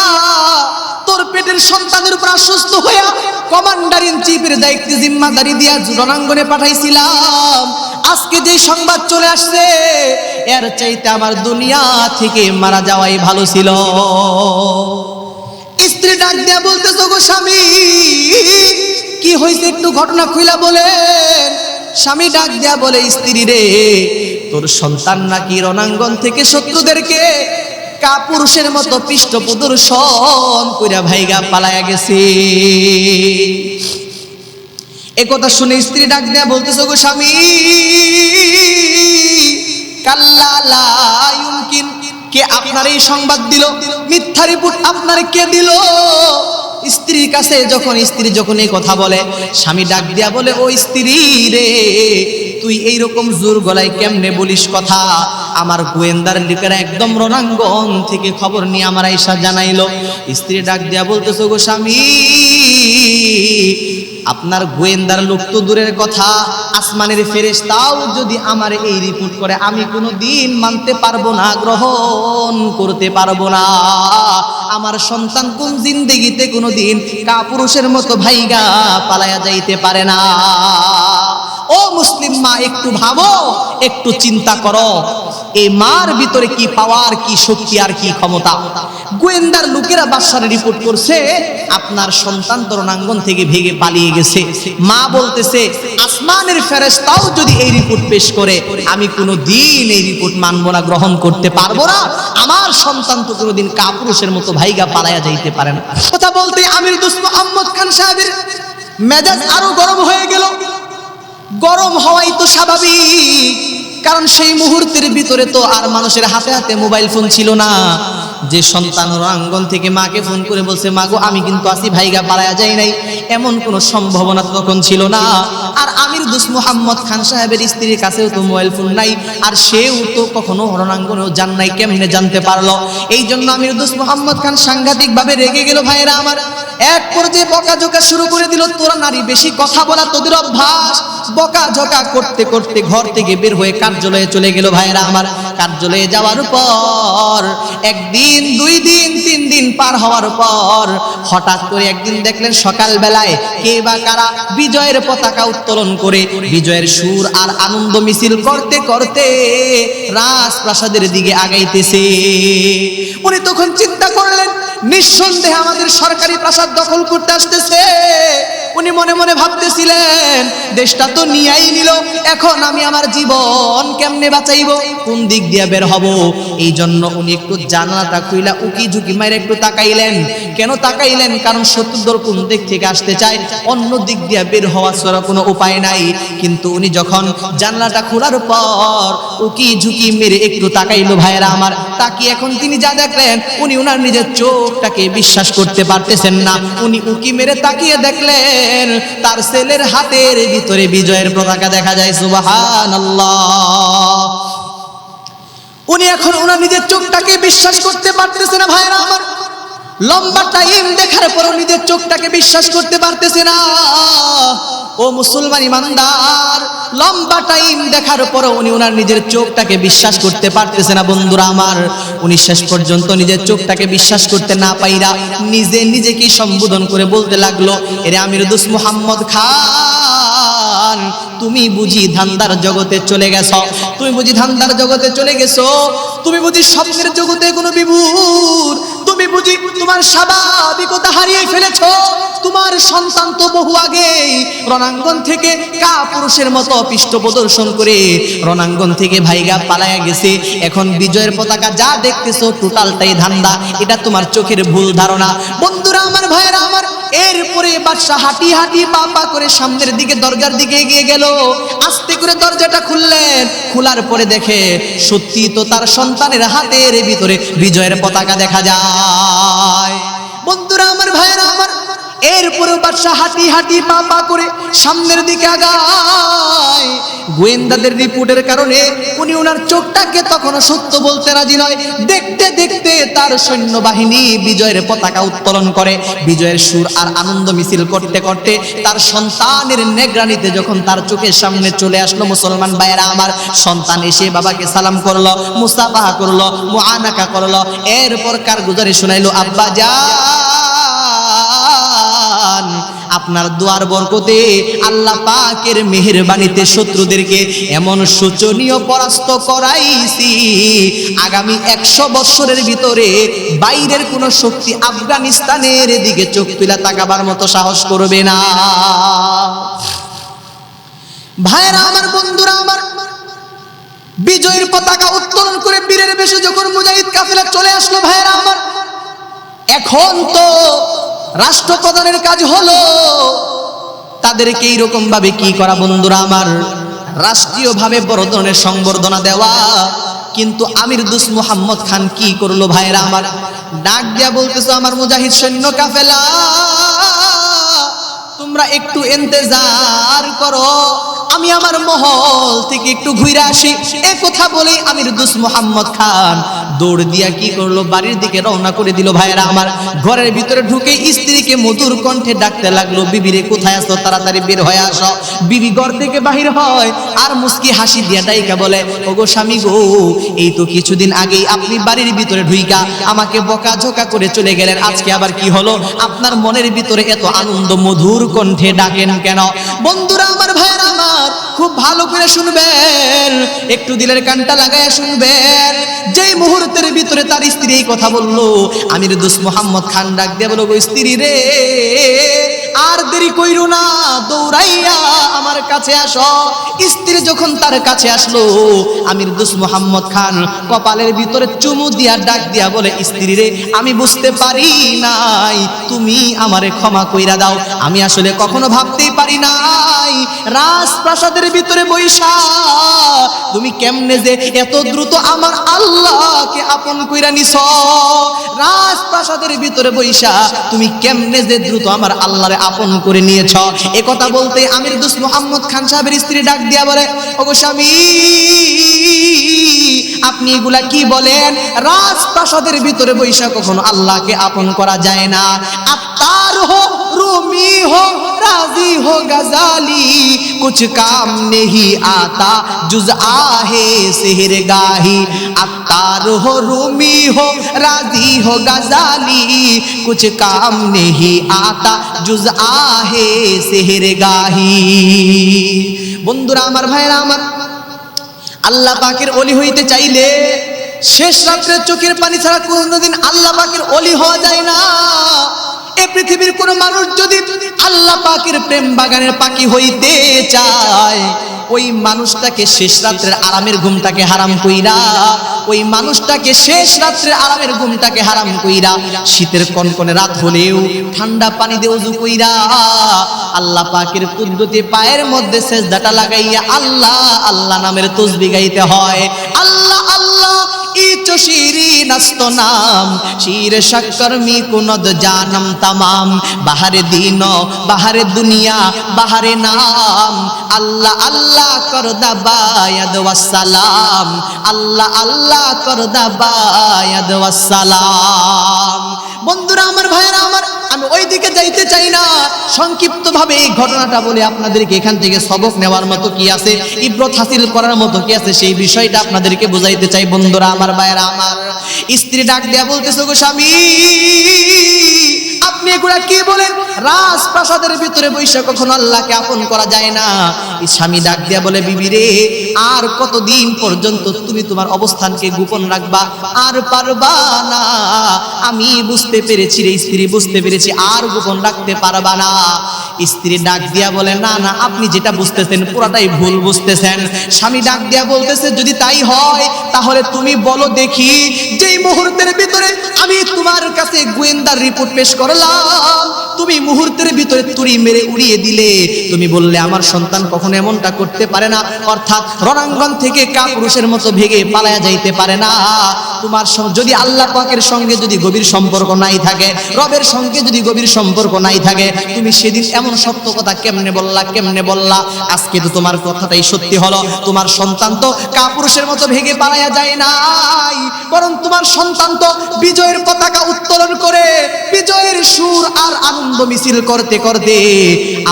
তোর পেটের সন্তানের উপর আশ্বস্ত হইয়া কমান্ডার ইন চিফের দায়িত্বে জিম্মাদারি দিয়া রণাঙ্গনে পাঠাইছিলাম। আজকে যে সংবাদ চলে আসছে, এর চাইতে আমার দুনিয়া থেকে মারা যাওয়াই ভালো ছিল। স্ত্রী ডাক দিয়া বলতেছো, গো স্বামী, কি হয়েছে একটু ঘটনা খুইলা বলেন। স্বামী ডাক দিয়া বলে, স্ত্রী রে, তোর সন্তান নাকি রণাঙ্গন থেকে শত্রুদেরকে কাপুরুষের মতো পৃষ্ঠপ্রদর্শন কইরা ভাইগা পালায়া গেছে। একথা শুনে স্ত্রী ডাক দিয়া বলতেছে, গো স্বামী, কাল্লা লা ইউমকিন, কে আপনার এই সংবাদ দিল? মিথ্যা রিপোর্ট আপনার কে দিল? স্ত্রীর কাছে স্ত্রী যখন এই কথা বলে, স্বামী ডাক দিয়া বলে, ও স্ত্রী রে, তুই এইরকম জোর গলায় কেমনে বলিস কথা? আমার গোয়েন্দার লোকেরা একদম রণাঙ্গন থেকে খবর নিয়ে আমার আয়েশা জানাইলো। স্ত্রী ডাক দিয়া বলতেছে, গো স্বামী, আপনার গোয়েন্দার লোক তো দূরের কথা, আসমানের ফেরেশতাও যদি আমার এই রিপোর্ট করে, আমি কোনো দিন মানতে পারবো না, গ্রহণ করতে পারবো না। আমার সন্তান কোন জিন্দেগিতে কোনো দিন কাপুরুষের মতো ভাইগা পালায়া যাইতে পারে না। ও মুসলিম মা, একটু ভাবো, একটু চিন্তা করো, এই মার ভিতরে কি পাওয়ার, কি শক্তি আর কি ক্ষমতা। গোয়েন্দার লোকেরা বাদশার রিপোর্ট করছে আপনার সন্তান তো রণাঙ্গন থেকে ভেগে পালিয়ে গেছে। মা বলতেছে, আসমানের ফেরেশতাও যদি এই রিপোর্ট পেশ করে, আমি কোনো দিন এই রিপোর্ট মানবো না, গ্রহণ করতে পারবো না। আমার সন্তান তো কোনোদিন কাপুরুষের মতো ভাইগা পালায়া যাইতে পারে না। কথা বলতে আমির দোস্ত মোহাম্মদ খান সাহেবের মেজাজ আরো গরম হয়ে গেল। গরম হওয়াই তো স্বাভাবিক, কারণ সেই মুহূর্তের ভিতরে তো আর মানুষের হাতে হাতে মোবাইল ফোন ছিল না। যে সন্তান রণাঙ্গন থেকে মাকে ফোন করে বলছে, মা গো, আমি কিন্তু আসি, ভাইগা পালায়া যাই নাই, এমন কোনো সম্ভাবনা তখন ছিল না। আর আমির দোস্ত মোহাম্মদ খান সাহেবের স্ত্রীর কাছেও তো মোবাইল ফোন নাই, আর সেও তো কখনো রণাঙ্গনেও যান নাই, কেমনে জানতে পারলো? এই জন্য আমির দোস্ত মোহাম্মদ খান সাংঘাতিক ভাবে রেগে গেল। ভাইরা আমার, এক পর্যায়ে বকাঝকা শুরু করে দিল, তোরা নারী, বেশি কথা বলা তোদের অভ্যাস। বকাঝকা করতে করতে ঘর থেকে বের হয়ে কার্যালয়ে চলে গেল। ভাইরা আমার, কার্যালয়ে যাওয়ার পর একদিন, 2 দিন, 3 দিন পার হওয়ার পর হঠাৎ করে একদিন দেখলেন সকাল বেলায় কে বা কারা বিজয়ের পতাকা উত্তোলন করে বিজয়ের সুর আর আনন্দ মিছিল করতে করতে রাজপ্রাসাদের দিকে আগাইতেছে। উনি তখন চিন্তা করলেন, নিঃসন্দেহে আমাদের সরকারি প্রাসাদ দখল করতে আসতেছে। উনি মনে মনে ভাবতেছিলেন, দেশটা তো নিয়াই নিল, এখন আমি আমার জীবন কেমনে বাঁচাইব, কোন দিক দিয়ে বের হব? এই জন্য উনি একটু জানালাটা খুইলা উকি ঝুঁকি মাইরে একটু তাকাইলেন। কেন তাকাইলেন? কারণ শত্রুদল কোন দিক থেকে আসতে চায়, অন্য দিক দিয়ে বের হওয়া ছাড়া কোনো উপায় নাই। কিন্তু উনি যখন জানলাটা খোলার পর উকি ঝুঁকি মেরে একটু তাকাইলো, ভাইয়েরা আমার, তাকি এখন তিনি যা দেখলেন, উনি ওনার নিজের চোখটাকে বিশ্বাস করতে পারতেছেন না। উনি উকি মেরে তাকিয়ে দেখলেন তার ছেলের হাতের ভিতরে বিজয়ের পতাকা দেখা যায়। সুবহানাল্লাহ। উনি এখন ওনার নিজের চোখটাকে বিশ্বাস করতে পারতেছে না। ভাইরা আমার, লম্বা টাইম দেখার পর নিজের চোখটাকে বিশ্বাস করতে পারতেছে না। ও মুসলমান ইমানদার, লম্বা টাইম দেখার পর উনি ওনার নিজের চোখটাকে বিশ্বাস করতে পারতেছে না। বন্ধুরা আমার, উনি শেষ পর্যন্ত নিজের চোখটাকে বিশ্বাস করতে না পাইরা নিজে নিজেকে সম্বোধন করে বলতে লাগলো, এরে আমির দোস্ত মোহাম্মদ খান, তুমি বুঝি ধান্দার জগতে চলে গেছো, তুমি বুঝি ধান্দার জগতে চলে গেছো, তুমি বুঝি স্বপ্নের জগতে কোনো বিভোর, তুমি বুঝি তোমার স্বাভাবিকতা হারিয়ে ফেলেছো, তোমার সন্তান তো বহু আগেই রণাঙ্গন থেকে কাপুরুষের মতো পৃষ্ঠ প্রদর্শন করে রণাঙ্গন থেকে ভাইগা পালায়া গেছে। এখন বিজয়ের পতাকা যা দেখতেছো টোটালটাই ধান্দা, এটা তোমার চোখের ভুল ধারণা। বন্ধুরা আমার, ভাইরা আমার, এরপরে বাদশা হাঁটি হাঁটি পা পা করে সামনের দিকে দরজার দিকে এগিয়ে গেল। আস্তে করে দরজাটা খুললেন, খোলার পরে দেখে সত্যি তো তার সন্তানের হাতের ভিতরে বিজয়ের পতাকা দেখা যায়। বন্ধুরা আমার, ভাইরা আমার, এরপরে বাদশা হাঁটি হাঁটি পা পা করে সামনের দিকে আগায়। গোয়েন্দাদের রিপোর্টের কারণে উনি ওনার চোখটাকে তখনও সত্য বলতে রাজি নয়। দেখতে দেখতে তার সৈন্যবাহিনী বিজয়ের পতাকা উত্তোলন করে। বিজয়ের সুর আর আনন্দ মিছিল করতে করতে তার সন্তানের নেগরানিতে যখন তার চোখের সামনে চলে আসলো, মুসলমান ভাইয়েরা আমার, সন্তান এসে বাবাকে সালাম করলো, মুসাফাহা করলো, মুআনাকা করলো। এরপর কারগুজারি শোনাইলো, আব্বা জান, আপনার দোয়ার বরকতে আল্লাহ পাকের মেহেরবানিতে শত্রুদেরকে এমন শোচনীয় পরাস্ত করাইছি, আগামী 100 বছরের ভিতরে বাইরের কোন শক্তি আফগানিস্তানের দিকে চোখ তুলে তাকাবার মতো সাহস করবে না। ভাইরা আমার, বন্ধুরা আমার, বিজয়ের পতাকা উত্তোলন করে বীরের বেশে যখন মুজাহিদ কাফেলা চলে আসলো, ভাইরা আমার, এখন তো রাষ্ট্রপ্রধানের কাজ হলো তাদেরকে এইরকম ভাবে কি করা, বন্ধুরা আমার, রাষ্ট্রীয় ভাবে বড় ধরনের সংবর্ধনা দেওয়া। কিন্তু আমির দুস মুহাম্মদ খান কি করলো, ভাইরা আমার, ডাক দিয়া বলতেছো, আমার মুজাহিদ সৈন্য কাফেলা, তোমরা একটু ইন্তজার করো, আমি আমার মহল থেকে একটু ঘুরে আসি। এই কথা বলেই আমির দুস মুহাম্মদ খান দৌড় দিয়া কি করলো, বাড়ির দিকে রওনা করে দিল। ভাইরা আমার, ঘরের ভিতরে ঢুকে স্ত্রীকে মধুর কণ্ঠে ডাকতে লাগলো, বিবি রে কোথায় আছো, তাড়াতাড়ি বের হয়ে আসো। বিবি ঘর থেকে বাহির হয় আর মুস্কি হাসি দিয়া ডাইকা বলে, ওগো স্বামী গো, এই তো কিছুদিন আগেই আপনি বাড়ির ভিতরে ঢুইকা আমাকে বকাঝকা করে চলে গেলেন, আজকে আবার কি হলো? আপনার মনের ভিতরে এত আনন্দ মধুর কণ্ঠে ডাকেন কেন? বন্ধুরা আমার, ভাইরা আমার, খুব ভালো করে শুনবেন, একটু দিলের কানটা লাগায় শুনবেন। যেই মুহূর্তের ভিতরে তার স্ত্রী এই কথা বললো, আমির দুস মুহাম্মদ খান ডাক দিয়ে বলল, স্ত্রী রে, আর দেরি কইরো না, দৌড়াইয়া আমার কাছে আসো। স্ত্রী যখন তার কাছে আসলো, আমির দুস মুহাম্মদ খান কপালের ভিতরে চুমু দিয়া ডাক দিয়া বলে, স্ত্রী রে, আমি বুঝতে পারি নাই, তুমি আমারে ক্ষমা কইরা দাও। আমি আসলে কখনো ভাবতেই পারি নাই রাজপ্রাসাদের ভিতরে বৈশা তুমি কেমনে যে এত দ্রুত আমার আল্লাহকে আপন কইরা নিছ। রাজপ্রাসাদের ভিতরে বৈশা তুমি কেমনে যে দ্রুত আমার আল্লাহরে আপন করে নিয়েছ। এ কথা বলতে আমির দুস মুহাম্মদ খান সাহেবের স্ত্রী ডাক দিয়া বলে, ওগো স্বামী, আপনি এগুলা কি বলেন? রাজপ্রাসাদের ভিতরে বৈশা কখনো আল্লাহকে আপন করা যায় না। আত্তার হো, রুমি হো, রাজি हो गजाली, कुछ काम नहीं आता जुज आहे सेहरगाही। अत्तार हो, रूमी हो, राजी हो गजाली, कुछ काम नहीं आता जुज आहे सेहरगाही। বন্ধুরা আমার, ভাইরা আমার, আল্লাহ পাকের ওলি হইতে চাইলে শেষ রাত্রে চোখের পানি ছাড়া কোনোদিন আল্লাহ পাকের ওলি হওয়া যায় না। এই পৃথিবীর কোন মানুষ যদি আল্লাহ পাকের প্রেম বাগানের পাখি হইতে চায়, ওই মানুষটাকে শেষ রাত্রের আরামের ঘুমটাকে হারাম কইরা, ওই মানুষটাকে শেষ রাত্রের আরামের ঘুমটাকে হারাম কইরা, শীতের কনকনে রাত হলেও ঠান্ডা পানি দিয়ে ওযু কইরা আল্লাহ পাকের কুদরতে পায়ের মধ্যে সেজদাটা লাগাইয়া আল্লাহ আল্লাহ নামের তাসবিহ গাইতে হয়। আল্লাহ আল্লাহ ইচো শিরিন আস্ত নাম, শির শক্কর মি কুনদ জানম তামাম, বাহারে দিন বাহারে দুনিয়া বাহারে নাম, আল্লাহ আল্লাহ করদা বায়াদ ওয়াসসালাম, আল্লাহ আল্লাহ করদা বায়াদ ওয়াসসালাম। বন্ধুরা আমার, ভাইরা আমার, আমি ওই দিকে যাইতে চাই না। সংক্ষিপ্ত ভাবে এই ঘটনাটা বলে আপনাদেরকে এখান থেকে সবক নেওয়ার মতো কি আছে, ইবরত হাসিল করার মতো কি আছে, সেই বিষয়টা আপনাদেরকে বুঝাইতে চাই। বন্ধুরা আমার, ভাইরা আমার, স্ত্রী ডাক দেয়া বলতেছে, গো স্বামী, আপনি এগুলা কি বলেন? রাজপ্রাসাদের ভিতরে বৈশা কখনো আল্লাহকে আপন করা যায় না। স্বামী ডাক দিয়া বলে, বিবি রে, আর কতদিন পর্যন্ত তুমি তোমার অবস্থানকে গোপন রাখবা? আর পারবা না। আমি আমি বুঝতে পেরেছি রে স্ত্রী, বুঝতে পেরেছি, আর গোপন রাখতে পারবা না। স্ত্রী ডাক দিয়া বলে, না না, আপনি যেটা বুঝতেছেন পুরাটাই ভুল বুঝতেছেন। স্বামী ডাক দিয়া বলতেছে, যদি তাই হয় তাহলে তুমি বলো দেখি, যেই মুহূর্তের ভিতরে আমি তোমার কাছে গোয়েন্দার রিপোর্ট পেশ করলাম, তুমি মুহূর্তের ভিতরে তুড়ি মেরে উড়িয়ে দিলে। তুমি বললে আমার সন্তান কখনো এমনটা করতে পারে না, অর্থাৎ রণাঙ্গন থেকে কাপুরুষের মতো ভেগে পালায়া যাইতে পারে না। তোমার যদি আল্লাহ পাকের সঙ্গে যদি গভীর সম্পর্ক নাই থাকে, রবের সঙ্গে যদি গভীর সম্পর্ক নাই থাকে, তুমি সেদিন এমন সত্য কথা কেমনে বললা, কেমনে বললা? আজকে তো তোমার কথাটাই সত্যি হলো। তোমার সন্তান তো কাপুরুষের মতো ভেগে পালায়া যায় নাই, বরং তোমার সন্তান তো বিজয়ের পতাকা উত্তোলন করে বিজয়ের সুর আর আনন্দ মিছিল করতে করতে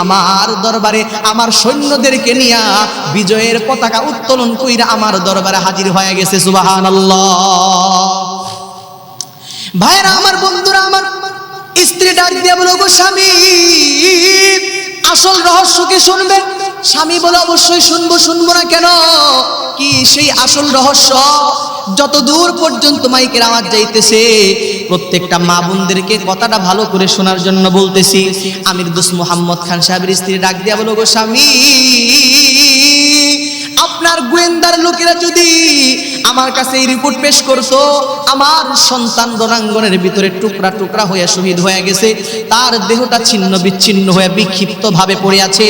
আমার দরবারে আমার সৈন্যদেরকে নিয়ে বিজয়ের পতাকা উত্তোলন কইরা আমার দরবারে হাজির হয়ে গেছে। সুবহানাল্লাহ। ভাইরা আমার, বন্ধুরা আমার, স্ত্রী ডাক দিয়া বলো, গো স্বামী, আসল রহস্য কি শুনবেন? স্বামী বলে, অবশ্যই শুনবো, শুনবো না কেন? কি সেই আসল রহস্য? যত দূর পর্যন্ত মাইকের আওয়াজ যাইতেছে, প্রত্যেকটা মা বোনদেরকে কথাটা ভালো করে শোনার জন্য বলতেছি। আমির দোস্ত মোহাম্মদ খান সাহেবের স্ত্রী ডাক দিয়া বলো, গো স্বামী, আপনার গোয়েন্দার লোকেরা যদি আমার কাছে এই রিপোর্ট পেশ করতো, আমার সন্তান রণাঙ্গনের ভিতরে টুকরা টুকরা হয়ে শহীদ হয়ে গেছে, তার দেহটা ছিন্ন বিচ্ছিন্ন হয়ে বিক্ষিপ্ত ভাবে পড়ে আছে,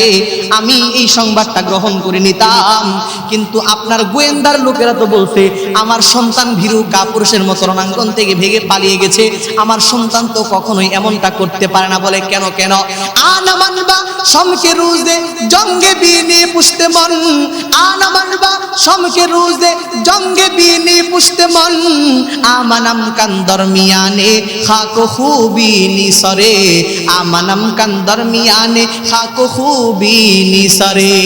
আমি এই সংবাদটা গ্রহণ করে নিতাম। কিন্তু আপনার গোয়েন্দার লোকেরা তো বলছে আমার সন্তান ভীরু কাপুরুষের মতো রণাঙ্গন থেকে ভেগে পালিয়ে গেছে, আমার সন্তান তো কখনোই এমনটা করতে পারে না। বলে, কেন কেন? আনা মানবা সমকে রুজে জঙ্গে বিনি পুষতে মন, আনা মানবা সমকে রুজে জঙ্গে বিনি পুষতে মন, আমানাম কান দরমিয়ানে খাকো খুবি নিসরে, আমানাম কান দরমিয়ানে খাকো খুবি নিসরে।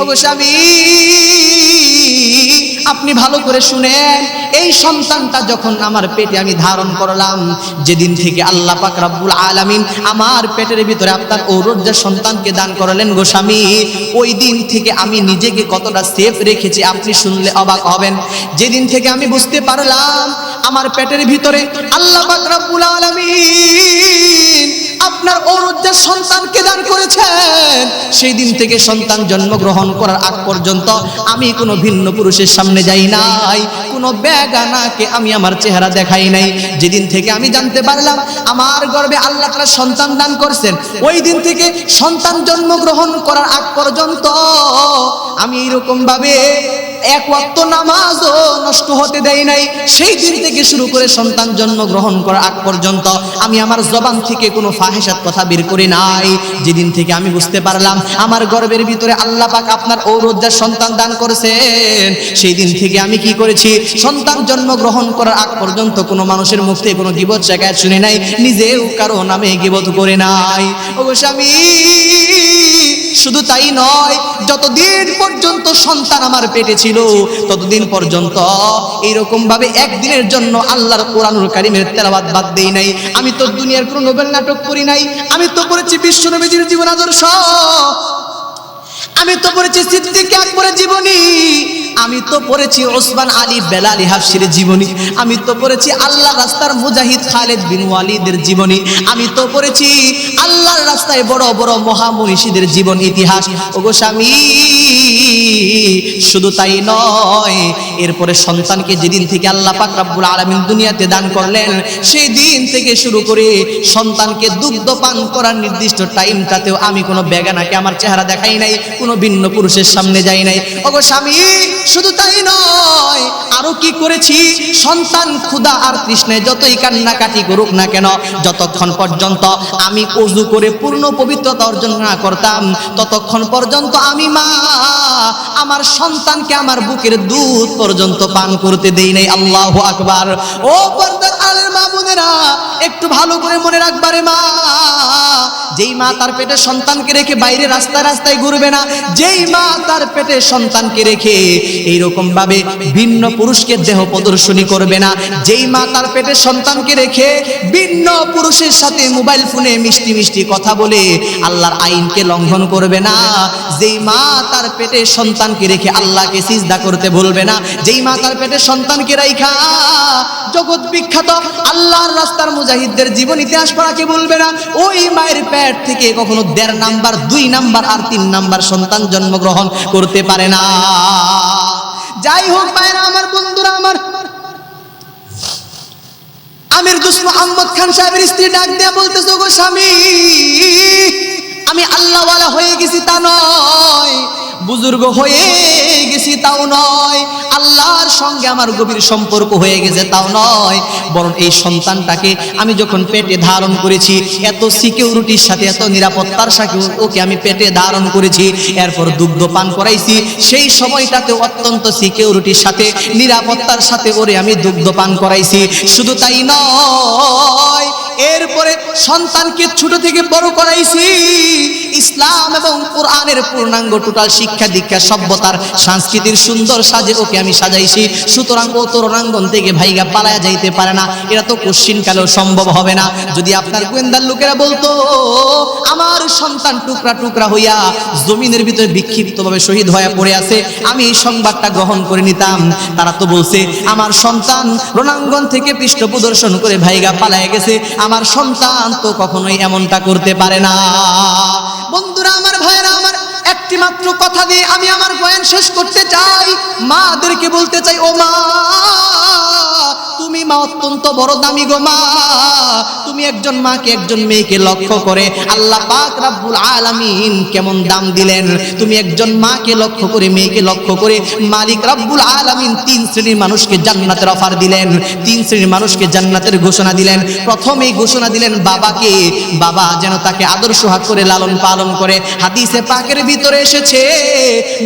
ওগো স্বামী, আপনি ভালো করে শুনেন, এই সন্তানটা যখন আমার পেটে আমি ধারণ করলাম, যেদিন থেকে আল্লাহ পাক রব্বুল আলামিন আমার পেটের ভিতরে আপনার ঔরজ্জার সন্তানকে দান করলেন, গো স্বামী, ওই দিন থেকে আমি নিজেকে কতটা সেফ রেখেছি আপনি শুনলে অবাক হবেন। যেদিন থেকে আমি বুঝতে পারলাম আমার পেটের ভিতরে আল্লাহ পাক রব্বুল আলামিন আপনার ঔরজ্জার সন্তানকে দান করেছেন, সেই দিন থেকে সন্তান জন্মগ্রহণ করার আগ পর্যন্ত আমি কোনো ভিন্ন পুরুষের সামনে যাই নাই, কোনো বেগানাকে আমি আমার চেহারা দেখাই নাই। যেদিন থেকে আমি জানতে পারলাম আমার গর্ভে আল্লাহ তাআলা সন্তান দান করছেন, ওই দিন থেকে সন্তান জন্মগ্রহণ করার আগ পর্যন্ত আমি এরকম ভাবে এক ওয়াক্ত নামাজও নষ্ট হতে দেই নাই। সেই দিন থেকে শুরু করে সন্তান জন্মগ্রহণ করার আগ পর্যন্ত আমি আমার জবান থেকে কোনো ফাহিশাত কথা বের করি নাই। যেদিন থেকে আমি বুঝতে পারলাম আমার গর্ভের ভিতরে আল্লাহ পাক আপনার ঔরজ্জার সন্তান দান করেছেন, সেই দিন থেকে আমি কি করেছি, সন্তান জন্মগ্রহণ করার আগ পর্যন্ত কোনো মানুষের মুখ থেকে কোনো গীবত শিকায়ত শুনি নাই, নিজেও কারো নামে গীবত করে নাই। ওগো স্বামী, শুধু তাই নয়, যতদিন পর্যন্ত সন্তান আমার পেটে ছিল ততদিন পর্যন্ত এইরকম ভাবে একদিনের জন্য আল্লাহর কোরআনুল কারীমের তেলাওয়াত বাদ দেই নাই। আমি তো দুনিয়ার কোনো নোবেল নাটক করি নাই, আমি তো পড়েছি বিশ্ব নবীজির জীবন আদর্শ, আমি তো পড়েছি সিদ্দিক আকবরের জীবনী, আমি তো পড়েছি ওসমান আলী বেলালি হাফসির জীবনী, আমি তো পড়েছি আল্লাহর রাস্তার মুজাহিদ খালিদ বিন ওয়ালিদের জীবনী, আমি তো পড়েছি আল্লাহর রাস্তায় বড় বড় মহামনীষীদের জীবন ইতিহাস। ওগো স্বামী, শুধু তাই নয়, এরপরে সন্তানকে যেদিন থেকে আল্লাহ পাক রব্বুল আলামিন দুনিয়াতে দান করলেন, সেই দিন থেকে শুরু করে সন্তানকে দুগ্ধ পান করার নির্দিষ্ট টাইমটাতেও আমি কোনো বেগানাকে আমার চেহারা দেখাই নাই, কোনো ভিন্ন পুরুষের সামনে যাই নাই। ওগো স্বামী, শুধু তাই নয়, আরো কি করেছি, সন্তান ক্ষুধা আর তৃষ্ণায় যতই কান্নাকাটি করুক না কেন, যতক্ষণ পর্যন্ত আমি ওযু করে পূর্ণ পবিত্রতা অর্জন না করতাম, ততক্ষণ পর্যন্ত আমি মা আমার সন্তানকে আমার বুকের দুধ পর্যন্ত পান করতে দেই নাই। আল্লাহু আকবার। ও পর্দার আলের মা বোনেরা, একটু ভালো করে মনে রাখবারে মা, যেই মা তার পেটে সন্তানকে রেখে বাইরে রাস্তায় রাস্তায় ঘুরবে না, যেই মা তার পেটে সন্তানকে রেখে এইরকম ভাবে ভিন্ন পুরুষকে দেহ প্রদর্শনী করবে না, যেই মা তার পেটে সন্তানকে রেখে ভিন্ন পুরুষের সাথে মোবাইল ফোনে মিষ্টি মিষ্টি কথা বলে আল্লাহর আইনকে লঙ্ঘন করবে না, যেই মা তার পেটে সন্তানকে রেখে আল্লাহকে সিজদা করতে ভুলবে না, যেই মা তার পেটে সন্তানকে রাইখা জগৎ বিখ্যাত আল্লাহর রাস্তার মুজাহিদদের জীবন ইতিহাস পড়াকে বলবে না, ওই মায়ের পেট থেকে কখনো 1.5 নাম্বার 2 নাম্বার আর 3 নাম্বার সন্তান জন্মগ্রহণ করতে পারে না। যাই হোক ভাইরা আমার, বন্ধুরা আমার, আমির দোস্ত মোহাম্মদ খান সাহেবের স্ত্রী ডাক দিয়ে বলতেছে, গো স্বামী, আমি আল্লাহওয়ালা হয়ে গেছি তা নয়, বুজুর্গ হয়ে গেছি তাও নয়, আল্লাহর সঙ্গে আমার গভীর সম্পর্ক হয়ে গেছে তাও নয়, বরং এই সন্তানটাকে আমি যখন পেটে ধারণ করেছি এত সিকিউরিটির সাথে, এত নিরাপত্তার সাথে ওকে আমি পেটে ধারণ করেছি, এরপর দুগ্ধ পান করাইছি, সেই সময়টাতে অত্যন্ত সিকিউরিটির সাথে নিরাপত্তার সাথে ওরে আমি দুগ্ধ পান করাইছি। শুধু তাই নয়, এরপরে সন্তানকে ছোট থেকে বড় করাইছি, ইসলাম এবং কোরআনের পূর্ণাঙ্গ টোটাল শিক্ষা দীক্ষা সভ্যতার সংস্কৃতির সুন্দর সাজে ওকে আমি সাজাইছি। সুতরাং ও তরুণাঙ্গন থেকে ভাইগা পালায়া যাইতে পারে না, এটা তো কোশ্চিন কালেও সম্ভব হবে না। যদি আপনার গোয়েন্দার লোকেরা বলতো আমার সন্তান টুকরা টুকরা হইয়া জমিনের ভিতরে বিক্ষিপ্তভাবে শহীদ হয়ে পড়ে আছে, আমি এই সংবাদটা গ্রহণ করে নিতাম। তারা তো বলছে আমার সন্তান রণাঙ্গন থেকে পৃষ্ঠ প্রদর্শন করে ভাইগা পালায়া গেছে, আমার সন্তান তো কখনোই এমনটা করতে পারে না। বন্ধুরা আমার, ভাইরা আমার, একটি মাত্র কথা দিয়ে আমি আমার বয়ান শেষ করতে চাই। মাদেরকে বলতে চাই, ও মা, তুমি মা অত্যন্ত বড় দামি গো মা। তুমি একজন মাকে, একজন মেয়েকে লক্ষ্য করে আল্লাহ পাক রব্বুল আলামিন কেমন দাম দিলেন। তুমি একজন মাকে লক্ষ্য করে, মেয়েকে লক্ষ্য করে মালিক রব্বুল আলামিন 3 শ্রেণীর মানুষকে জান্নাতের অফার দিলেন, 3 শ্রেণীর মানুষকে জান্নাতের ঘোষণা দিলেন। প্রথমেই ঘোষণা দিলেন বাবাকে, বাবা যেন তাকে আদর্শ হাত করে লালন পালন করে। হাদিসে পাকের ভিতরে এসেছে,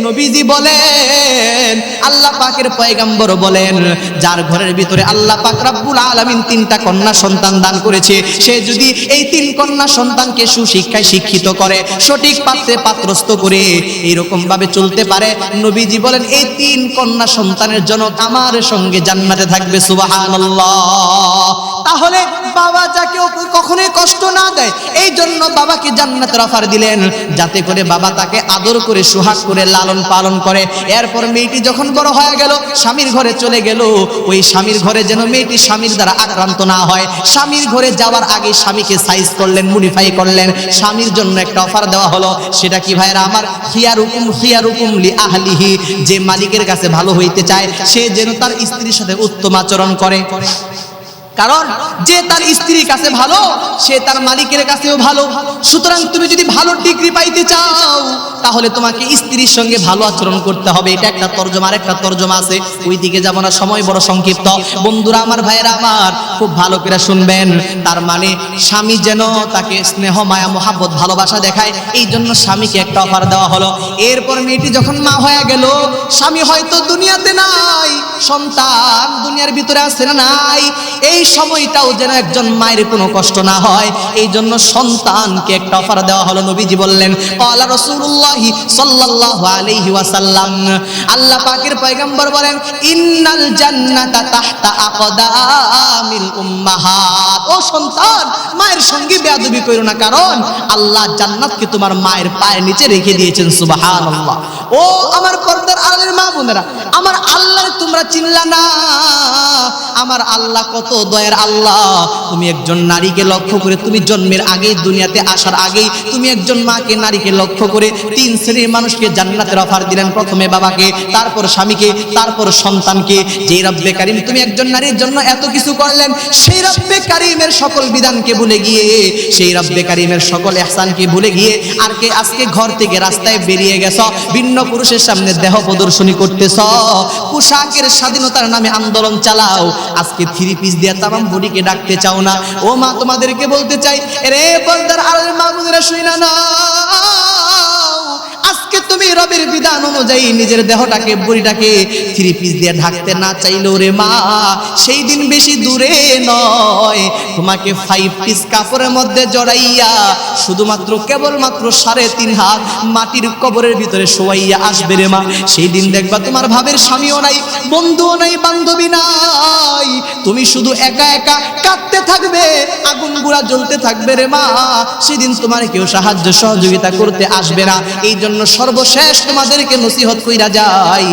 নবীজি বলেন, আল্লাহ পাকের পয়গম্বর বলেন, যার ঘরের ভিতরে আল্লাহ পাক রব্বুল আলামিন 3টা কন্যা সন্তান দান করেছে, সে যদি এই 3 কন্যা সন্তানকে সুশিক্ষায় শিক্ষিত করে, সঠিক পাত্রে পাত্রস্থ করে এইরকম ভাবে চলতে পারে, নবীজি বলেন এই 3 কন্যা সন্তানের জন্য আমার সঙ্গে জান্নাতে থাকবে। সুবহানাল্লাহ। তাহলে বাবা যাকে কখনোই কষ্ট না দেয়, এই জন্য বাবাকে জান্নাতের অফার দিলেন, যাতে করে বাবা তাকে আদর করে সোহাগ করে লালন পালন করে। এরপর মেয়েটি যখন বড় হয়ে গেল, স্বামীর ঘরে চলে গেল, ওই স্বামীর ঘরে যেন মেয়েটি স্বামীর দ্বারা আক্রান্ত না হয়, স্বামীর ঘরে যাওয়ার আগে স্বামীকে সাইজ করলেন, মডিফাই করলেন। স্বামীর জন্য একটা অফার দেওয়া হলো, সেটা কি ভাইরা আমার, খিয়ারুকুম লি আহলিহি, যে মালিকের কাছে ভালো হইতে চায় সে যেন তার স্ত্রীর সাথে উত্তম আচরণ করে। কারণ যে তার স্ত্রীর কাছে ভালো, সে তার মালিকের কাছেও ভালো। সুতরাং তুমি যদি ভালো ডিগ্রি পাইতে চাও, তাহলে তোমাকে স্ত্রীর সঙ্গে ভালো আচরণ করতে হবে। এটা একটা তর্জমা। আর একটা তর্জমা আছে, ওই দিকে যাব না, সময় বড় সংক্ষিপ্ত। বন্ধুরা আমার, ভাইয়েরা আমার, খুব ভালো করে শুনবেন। তার মানে স্বামী যেন তাকে স্নেহ মায়া মোহাব্বত ভালোবাসা দেখায়, এই জন্য স্বামীকে একটা অফার দেওয়া হলো। এরপর মেয়েটি যখন মা হয়ে গেল, স্বামী হয়তো দুনিয়াতে নাই, সন্তান দুনিয়ার ভিতরে আছে না নাই, এই সময়টাও যেন একজন মায়ের কোনো কষ্ট না হয়, এই জন্য সন্তানকে একটা অফার দেওয়া হলো। নবীজি বললেন, ক্বালা রাসূলুল্লাহি সাল্লাল্লাহু আলাইহি ওয়াসাল্লাম, আল্লাহ পাকের পয়গম্বর বলেন, ইন্নাল জান্নাতা তাহতা আকদামিল উম্মাহাত। ও সন্তান, মায়ের সঙ্গে বেয়াদবি করো না, কারণ আল্লাহ জান্নাতকে তোমার মায়ের পায়ের নিচে রেখে দিয়েছেন। সুবহানাল্লাহ। ও আমার পর্দার আড়ালের মা বোনেরা, আমার আল্লাহর তোমরা চিনলা না, আমার আল্লাহ কত দয়ার আল্লাহ। তুমি একজন নারীকে লক্ষ্য করে, তুমি জন্মের আগেই, দুনিয়াতে আসার আগেই তুমি একজন মাকে, নারীকে লক্ষ্য করে 3 শ্রেণীর মানুষকে জান্নাতের অফার দিলেন। প্রথমে বাবাকে, তারপর স্বামীকে, তারপর সন্তানকে। যে রব্বে কারীম তুমি একজন নারীর জন্য এত কিছু করলেন, সেই রব্বে কারীমের সকল বিধানকে ভুলে গিয়ে, সেই রব্বে কারীমের সকল ইহসানকে ভুলে গিয়ে আর কে আজকে ঘর থেকে রাস্তায় বেরিয়ে গেছ, ভিন্ন পুরুষের সামনে দেহ প্রদর্শনী করতেছ, পোশাকের স্বাধীনতার নামে আন্দোলন চালাও, আজকে 3 পিস দিয়ে তামাম বডিকে ডাকতে চাও না। ও মা, তোমাদেরকে বলতে চাই, রে পর্দার আড়ালের মা বোনেরা, শুইনা না, আজকে তুমি রবের বিধান অনুযায়ী নিজের দেহটাকে, বডিটাকে 3 পিস দিয়ে ঢাকতে না চাইলেও রে মা, সেই দিন বেশি দূরে নয়, তোমাকে 5 পিস কাপড়ের মধ্যে জড়াইয়া শুধুমাত্র কেবলমাত্র 3.5 হাত মাটির কবরের ভিতরে শোয়াইয়া আসবে রে মা। সেই দিন দেখবা তোমার ভাবের স্বামীও নাই, বন্ধুও নাই, বান্ধবী নাই, তুমি শুধু একা একা কাঁদতে থাকবে, আগুন গুড়া জ্বলতে থাকবে রে মা। সেদিন তোমার কেউ সাহায্য সহযোগিতা করতে আসবে না। এই জন্য সর্বশেষ সর্বশেষ তোমাদেরকে নসিহত কইরা যাই,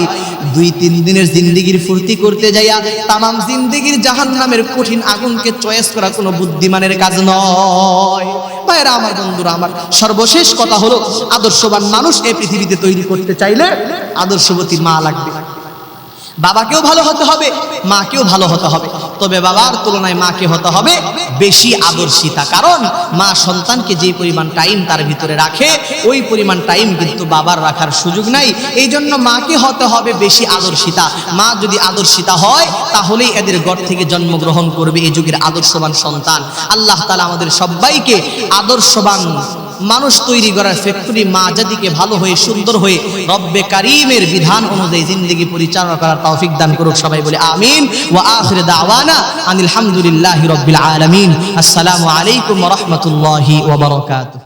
2-3 দিনের জিন্দেগির ফুর্তি করতে যাইয়া তামাম জিন্দেগির জাহান্নামের কঠিন আগুনকে চয়েস করা কোনো বুদ্ধিমানের কাজ নয়। ভাইরা আমার, বন্ধুরা আমার, সর্বশেষ কথা হলো, আদর্শবান মানুষ এই পৃথিবীতে তৈরি করতে চাইলে আদর্শবতী মা লাগবে। বাবাকেও ভালো হতে হবে, মাকেও ভালো হতে হবে, তবে বাবার তুলনায় মাকে হতে হবে বেশি আদর্শিতা। কারণ মা সন্তানকে যে পরিমাণ টাইম তার ভিতরে রাখে, ওই পরিমাণ টাইম কিন্তু বাবার রাখার সুযোগ নাই। এই জন্য মাকে হতে হবে বেশি আদর্শিতা। মা যদি আদর্শিতা হয়, তাহলেই এদের ঘর থেকে জন্মগ্রহণ করবে এই যুগের আদর্শবান সন্তান। আল্লাহ তাআলা আমাদের সবাইকে আদর্শবান মানুষ তৈরি করার ফ্যাক্টরি মা জাতিকে ভালো হয়ে, সুন্দর হয়ে, রব্বে কারীমের বিধান অনুযায়ী জিন্দেগি পরিচালনা করার তৌফিক দান করুক। সবাই বলে আমিন। ওয়া আখির দাওয়ানা আনিল হামদুলিল্লাহি রাব্বিল আলামিন। আসসালামু আলাইকুম ওয়া রাহমাতুল্লাহি ওয়া বারাকাতুহু।